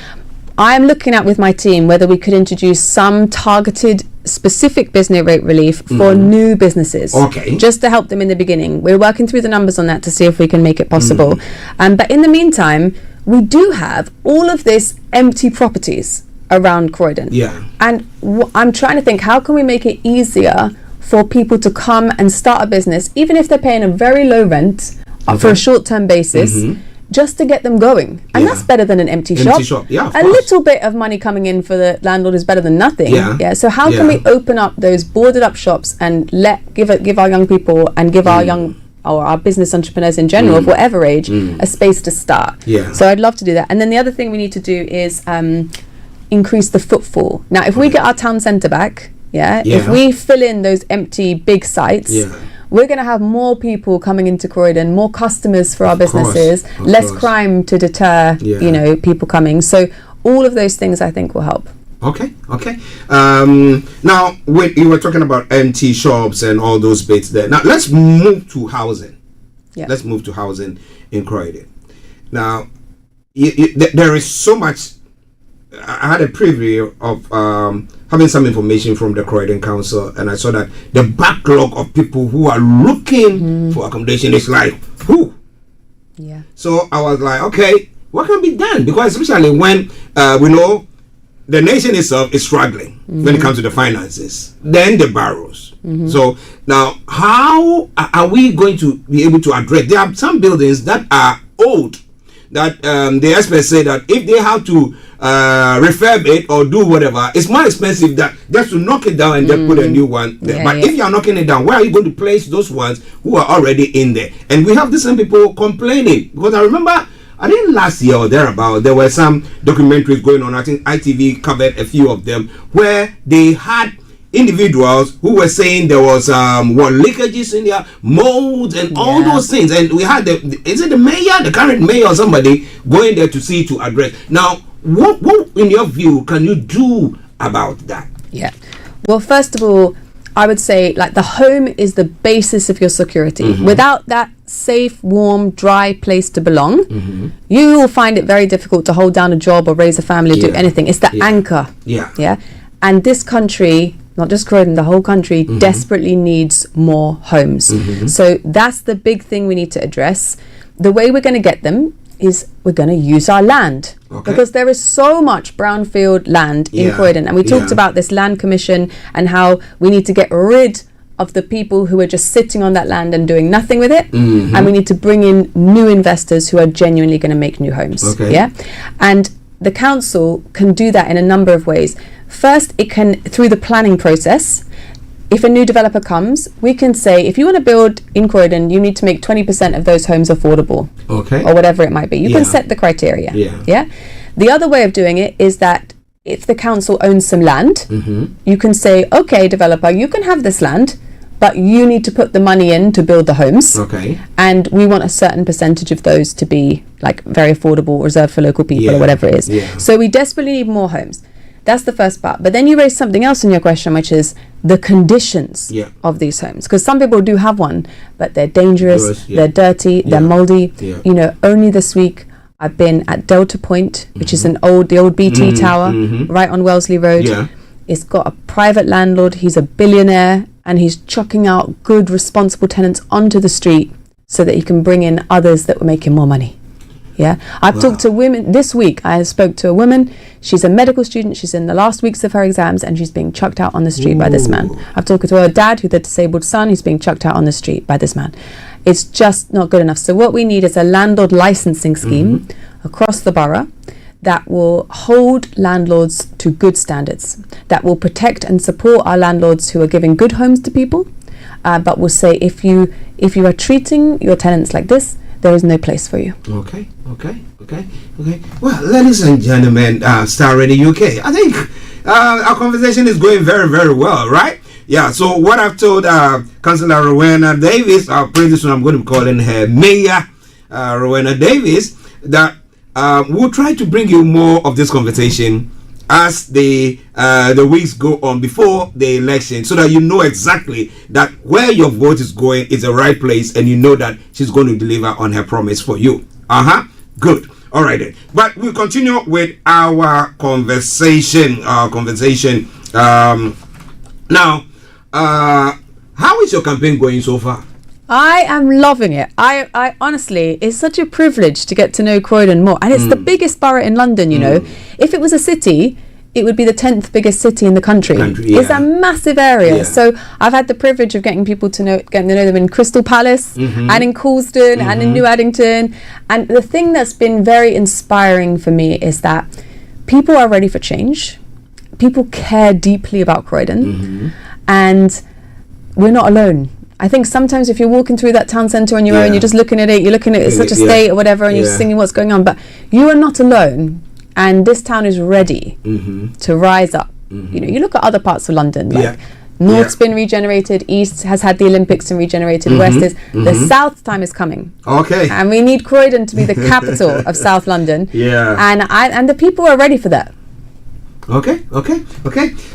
I'm looking at with my team whether we could introduce some targeted specific business rate relief for new businesses, just to help them in the beginning. We're working through the numbers on that to see if we can make it possible. But in the meantime, we do have all of this empty properties around Croydon. And I'm trying to think, how can we make it easier for people to come and start a business, even if they're paying a very low rent for a short-term basis, just to get them going. And that's better than an empty shop. A little bit of money coming in for the landlord is better than nothing. So how can we open up those boarded up shops and give our young people and give our young or our business entrepreneurs in general of whatever age a space to start? So I'd love to do that. And then the other thing we need to do is increase the footfall. Now, if we get our town centre back, if we fill in those empty big sites, we're going to have more people coming into Croydon, more customers for our businesses, less crime to deter, you know, people coming. So all of those things I think will help. Okay. Now, you were talking about empty shops and all those bits there. Now, let's move to housing. Let's move to housing in Croydon. Now, there is so much. I had a preview of having some information from the Croydon Council, and I saw that the backlog of people who are looking for accommodation is like, who? So I was like, okay, what can be done? Because especially when we know the nation itself is struggling when it comes to the finances, then the barrows. So now, how are we going to be able to address? There are some buildings that are old that the experts say that if they have to refurb it or do whatever, it's more expensive that just to knock it down and then put a new one there. Yeah, But yeah. if you are knocking it down, where are you going to place those ones who are already in there? And we have the same people complaining, because I remember, I think last year or thereabout, there were some documentaries going on. I think ITV covered a few of them where they had individuals who were saying there was leakages in their molds and all those things, and we had the mayor, the current mayor or somebody going there to see, to address. Now, what in your view can you do about that? Yeah. Well, first of all, I would say, like, the home is the basis of your security. Without that safe, warm, dry place to belong, you will find it very difficult to hold down a job or raise a family or do anything. It's the anchor. Yeah. And this country, not just Croydon, the whole country desperately needs more homes. So that's the big thing we need to address. The way we're going to get them is we're going to use our land. Because there is so much brownfield land in Croydon. And we talked about this land commission and how we need to get rid of the people who are just sitting on that land and doing nothing with it. And we need to bring in new investors who are genuinely going to make new homes. Yeah. And the council can do that in a number of ways. First, it can, through the planning process, if a new developer comes, we can say, if you want to build in Croydon, you need to make 20% of those homes affordable. Or whatever it might be. You can set the criteria. Yeah. The other way of doing it is that if the council owns some land, you can say, okay, developer, you can have this land, but you need to put the money in to build the homes. And we want a certain percentage of those to be like very affordable, reserved for local people or whatever it is. So we desperately need more homes. That's the first part. But then you raise something else in your question, which is the conditions of these homes. Because some people do have one, but they're dangerous, they're dirty, they're moldy. You know, only this week I've been at Delta Point, which is the old BT tower, right on Wellesley Road. It's got a private landlord, he's a billionaire, and he's chucking out good, responsible tenants onto the street so that he can bring in others that were making more money. I've talked to women this week. I spoke to a woman. She's a medical student. She's in the last weeks of her exams, and she's being chucked out on the street by this man. I've talked to her dad, who's a disabled son, who's being chucked out on the street by this man. It's just not good enough. So what we need is a landlord licensing scheme across the borough that will hold landlords to good standards, that will protect and support our landlords who are giving good homes to people, but will say, if you are treating your tenants like this, there is no place for you. Okay. Well, ladies and gentlemen, Starr Radio UK, I think our conversation is going very, very well, right? Yeah, so what I've told Councillor Rowenna Davis, pretty soon I'm going to be calling her Mayor Rowenna Davis, that we'll try to bring you more of this conversation as the weeks go on before the election, so that you know exactly that where your vote is going is the right place, and you know that she's going to deliver on her promise for you. Good. All right then. But we'll continue with our conversation. Now, how is your campaign going so far? I am loving it. I honestly, it's such a privilege to get to know Croydon more. And it's the biggest borough in London, you know. If it was a city, it would be the 10th biggest city in the country. It's a massive area. So I've had the privilege of getting to know them in Crystal Palace and in Coulsdon and in New Addington. And the thing that's been very inspiring for me is that people are ready for change. People care deeply about Croydon. And we're not alone. I think sometimes if you're walking through that town centre on your own, you're just looking at it, it's such a state or whatever, and you're just thinking what's going on. But you are not alone. And this town is ready to rise up. You know, you look at other parts of London, like North's been regenerated, East has had the Olympics and regenerated, West is, the South time is coming. And we need Croydon to be the capital of South London. And the people are ready for that. Okay.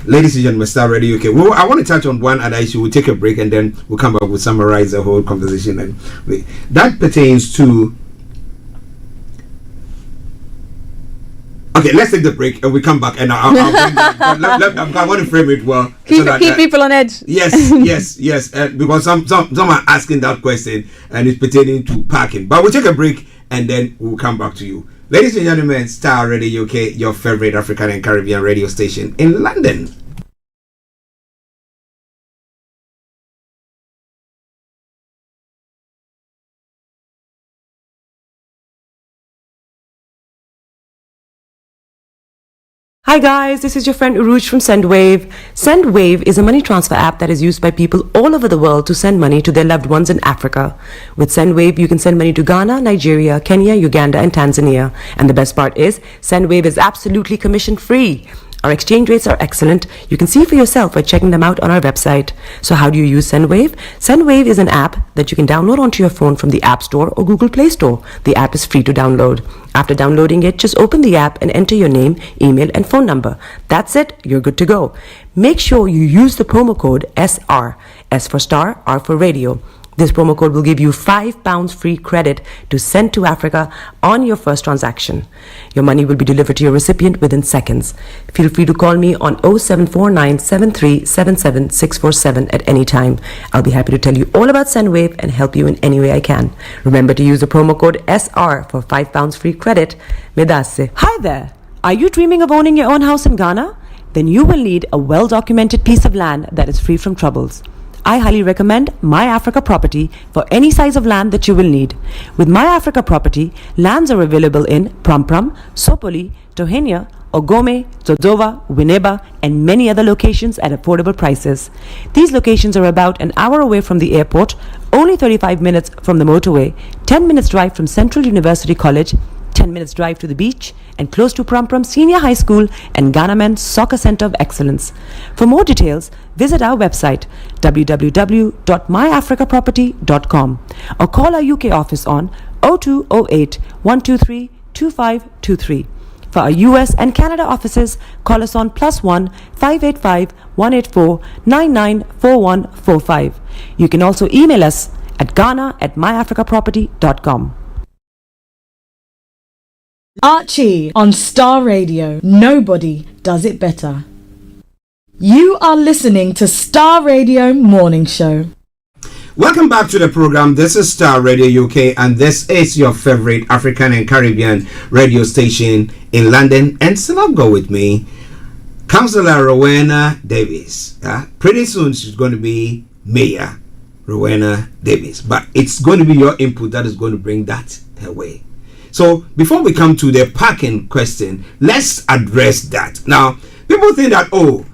Ladies and gentlemen, Starr Radio UK. Well, I want to touch on one other issue. We'll take a break and then we'll come back. We'll summarize the whole conversation. And that pertains to... Okay, let's take the break and we come back and I'll bring that. I want to frame it well. Keep people on edge. Yes. Because some are asking that question and it's pertaining to parking. But we'll take a break and then we'll come back to you. Ladies and gentlemen, Starr Radio UK, your favorite African and Caribbean radio station in London. Hi guys, this is your friend Uruj from SendWave. SendWave is a money transfer app that is used by people all over the world to send money to their loved ones in Africa. With SendWave, you can send money to Ghana, Nigeria, Kenya, Uganda, and Tanzania. And the best part is, SendWave is absolutely commission free. Our exchange rates are excellent. You can see for yourself by checking them out on our website. So how do you use SendWave? SendWave is an app that you can download onto your phone from the App Store or Google Play Store. The app is free to download. After downloading it, just open the app and enter your name, email, and phone number. That's it. You're good to go. Make sure you use the promo code SR. S for Star, R for Radio. This promo code will give you £5 free credit to send to Africa on your first transaction. Your money will be delivered to your recipient within seconds. Feel free to call me on 0749 7377 647 at any time. I'll be happy to tell you all about SendWave and help you in any way I can. Remember to use the promo code SR for £5 free credit. Medasse. Hi there. Are you dreaming of owning your own house in Ghana? Then you will need a well-documented piece of land that is free from troubles. I highly recommend My Africa Property for any size of land that you will need. With My Africa Property, lands are available in Prampram, Sopoli, Tohenia, Ogome, Dodova, Winneba, and many other locations at affordable prices. These locations are about an hour away from the airport, only 35 minutes from the motorway, 10 minutes drive from Central University College, 10 minutes drive to the beach, and close to Prampram Senior High School and Ghana Men's Soccer Center of Excellence. For more details, visit our website www.myafricaproperty.com or call our UK office on 0208 123 2523. For our US and Canada offices, call us on +1 585 184 994145. You can also email us at ghana@myafricaproperty.com. Archie on Star Radio. Nobody does it better. You are listening to Star Radio Morning Show. Welcome back to the program. This is Star Radio UK, and this is your favorite African and Caribbean radio station in London. And still go with me, Councillor Rowenna Davis. Pretty soon she's going to be Mayor Rowenna Davis, but it's going to be your input that is going to bring that her way. So before we come to the parking question, let's address that. Now, people think that, oh,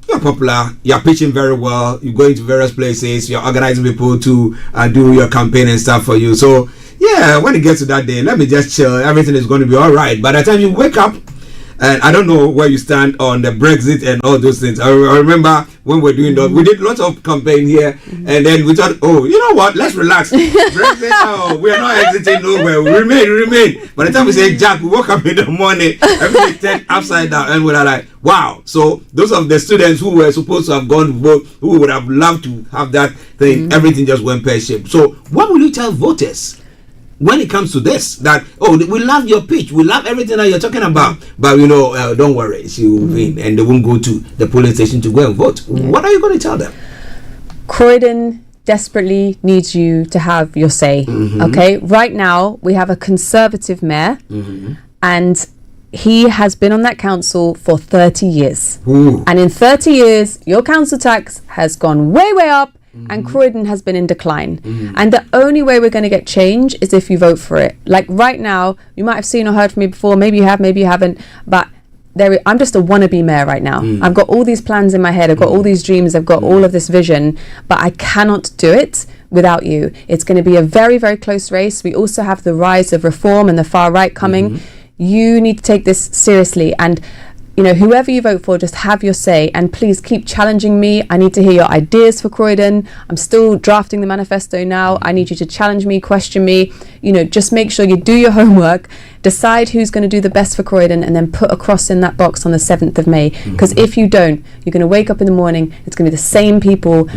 you're popular, you're pitching very well, you're going to various places, you're organizing people to do your campaign and stuff for you. So, yeah, when it gets to that day, let me just chill, everything is going to be all right. By the time you wake up, and I don't know where you stand on the Brexit and all those things. I remember when we were doing that, we did lots of campaign here, and then we thought, oh, you know what? Let's relax. Brexit, oh, we are not exiting nowhere. We remain. By the time we say Jack, we woke up in the morning, everything turned upside down, and we were like, wow. So those of the students who were supposed to have gone to vote, who would have loved to have that thing, everything just went pear-shaped. So what will you tell voters when it comes to this, that, oh, we love your pitch, we love everything that you're talking about, but don't worry, she will win, and they won't go to the polling station to go and vote? What are you going to tell them? Croydon desperately needs you to have your say. Okay, right now we have a Conservative mayor, and he has been on that council for 30 years. And in 30 years, your council tax has gone way up, and Croydon has been in decline. And the only way we're going to get change is if you vote for it. Like right now, you might have seen or heard from me before, maybe you have, maybe you haven't, but I'm just a wannabe mayor right now. I've got all these plans in my head, I've got all these dreams, I've got all of this vision, but I cannot do it without you. It's going to be a very, very close race. We also have the rise of reform and the far right coming. You need to take this seriously, and whoever you vote for, just have your say, and please keep challenging me. I need to hear your ideas for Croydon. I'm still drafting the manifesto now. I need you to challenge me, question me, just make sure you do your homework, decide who's going to do the best for Croydon, and then put a cross in that box on the 7th of May. Because if you don't, you're going to wake up in the morning, it's going to be the same people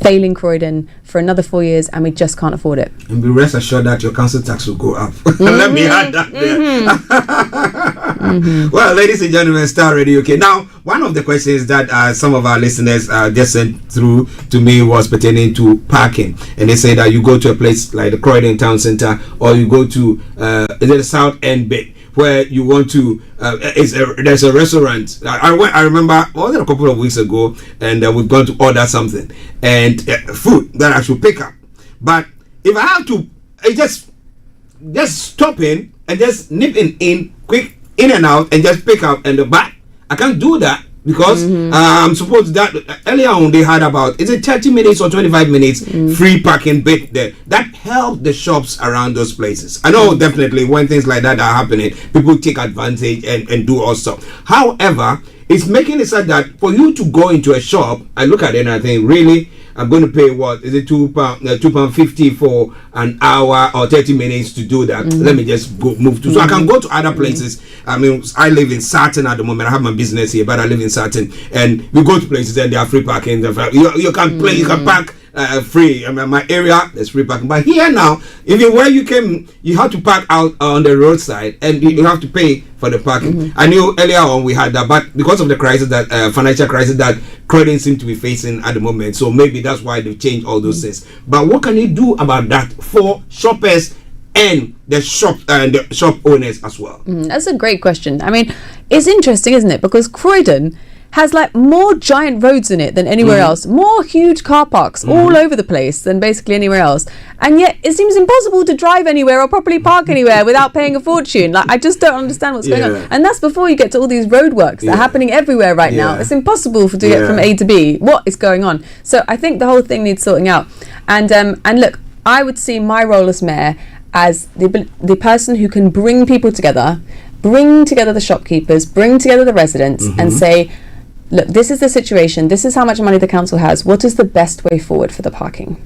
failing Croydon for another 4 years, and we just can't afford it. And be rest assured that your council tax will go up. Let me add that there. Well, ladies and gentlemen, Star Radio UK. Now, one of the questions that some of our listeners just sent through to me was pertaining to parking. And they say that you go to a place like the Croydon Town Centre, or you go to the South End bit, where you want to there's a restaurant. I remember more than a couple of weeks ago, and we've gone to order something, and food that I should pick up. But if I have to just stop in and just nip in quick, in and out, and just pick up and back, I can't do that because I'm supposed that earlier on they had about 30 minutes or 25 minutes free parking bit there. That helped the shops around those places. I know definitely when things like that are happening, people take advantage and do all stuff. However, it's making it so that for you to go into a shop, I look at it and I think, really, I'm going to pay what is it £2.50 for an hour or 30 minutes to do that. Let me just go move to so I can go to other places. I mean, I live in Sarton at the moment. I have my business here, but I live in Sarton, and we go to places and they are free parking. You can play, you can park free. I mean, my area there's free parking, but here now, even where you came, you have to park out on the roadside, and you have to pay for the parking. I knew earlier on we had that, but because of the crisis that financial crisis that Croydon seem to be facing at the moment, so maybe that's why they've changed all those things. But what can you do about that for shoppers and the shop owners as well? That's a great question. I mean, it's interesting, isn't it? Because Croydon has like more giant roads in it than anywhere else, more huge car parks all over the place than basically anywhere else, and yet it seems impossible to drive anywhere or properly park anywhere without paying a fortune. Like, I just don't understand what's going on, and that's before you get to all these roadworks that are happening everywhere right now. It's impossible to get from A to B. What is going on? So I think the whole thing needs sorting out. And look, I would see my role as mayor as the person who can bring people together, bring together the shopkeepers, bring together the residents, and say, look, this is the situation, this is how much money the council has, what is the best way forward for the parking?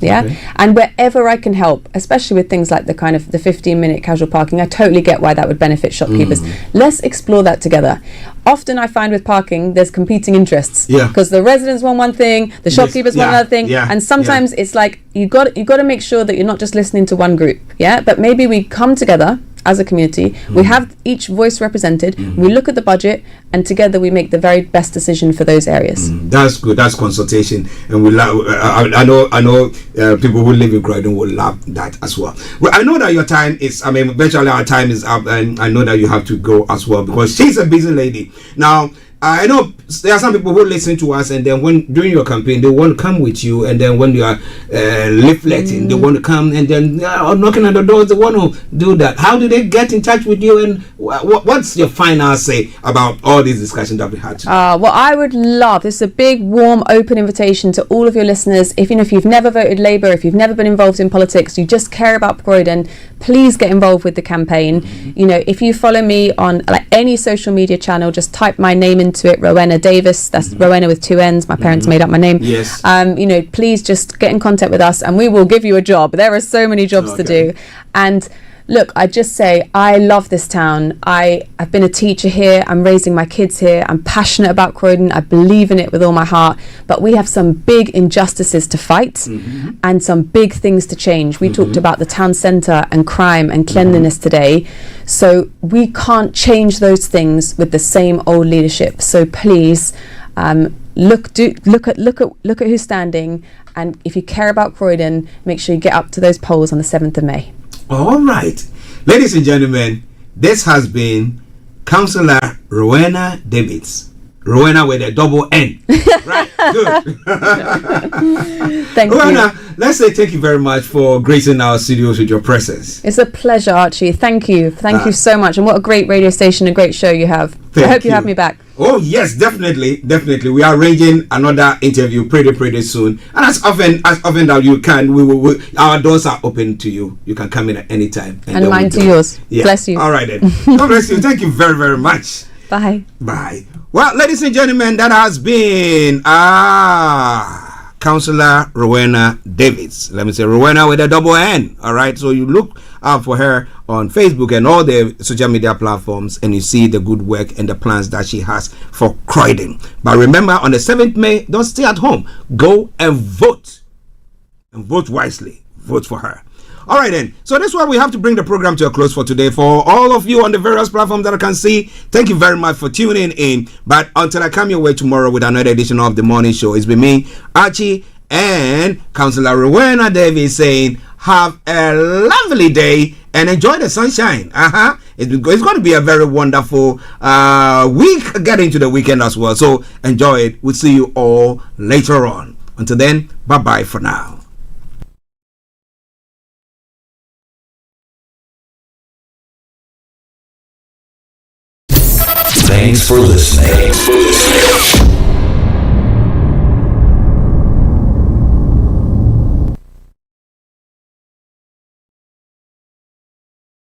And wherever I can help, especially with things like the 15-minute casual parking, I totally get why that would benefit shopkeepers. Let's explore that together. Often I find with parking there's competing interests, because the residents want one thing, the shopkeepers want another thing, and sometimes it's like you got to make sure that you're not just listening to one group, but maybe we come together as a community, we have each voice represented, we look at the budget, and together we make the very best decision for those areas. That's good. That's consultation, and I know people who live in Croydon will love that as well. Well, I know that your time is, virtually our time is up, and I know that you have to go as well because she's a busy lady. Now, I know there are some people who listen to us, and then when during your campaign they want to come with you, and then when you are leafleting, they want to come, and then knocking at the doors, they want to do that. How do they get in touch with you, and what's your final say about all these discussions that we had today? Well, I would love, this is a big, warm, open invitation to all of your listeners. If you've never voted Labour, if you've never been involved in politics, you just care about Croydon, please get involved with the campaign. If you follow me on any social media channel, just type my name into it, Rowenna Davis. That's Rowenna with 2 N's. My parents made up my name. Yes. Please just get in contact with us, and we will give you a job. There are so many jobs to do. And look, I just say I love this town. I've been a teacher here. I'm raising my kids here. I'm passionate about Croydon. I believe in it with all my heart. But we have some big injustices to fight and some big things to change. We talked about the town centre and crime and cleanliness today. So we can't change those things with the same old leadership. So please look at who's standing. And if you care about Croydon, make sure you get up to those polls on the 7th of May. All right. Ladies and gentlemen, this has been Councillor Rowenna Davids. Rowenna with a double N. Right? Good. Thank Rowenna, you. let's say thank you very much for gracing our studios with your presence. It's a pleasure, Archie. Thank you. Thank you so much. And what a great radio station, a great show you have. I hope you have me back. Oh, yes, definitely. We are arranging another interview pretty soon. And as often that you can, our doors are open to you. You can come in at any time. And mine to yours. Yeah. Bless you. All right, then. God bless you. Thank you very, very much. Bye. Bye. Well, ladies and gentlemen, that has been Councillor Rowenna Davids. Let me say Rowenna with a double N. All right. So you look out for her on Facebook and all the social media platforms, and you see the good work and the plans that she has for Croydon. But remember, on the 7th May, don't stay at home. Go and vote. And vote wisely. Vote for her. All right, then. So this is why we have to bring the program to a close for today. For all of you on the various platforms that I can see, thank you very much for tuning in. But until I come your way tomorrow with another edition of the morning show, it's been me, Archie, and Councillor Rowenna Davies saying, have a lovely day and enjoy the sunshine. It's going to be a very wonderful week getting into the weekend as well. So enjoy it. We'll see you all later on. Until then, bye-bye for now. Thanks for listening.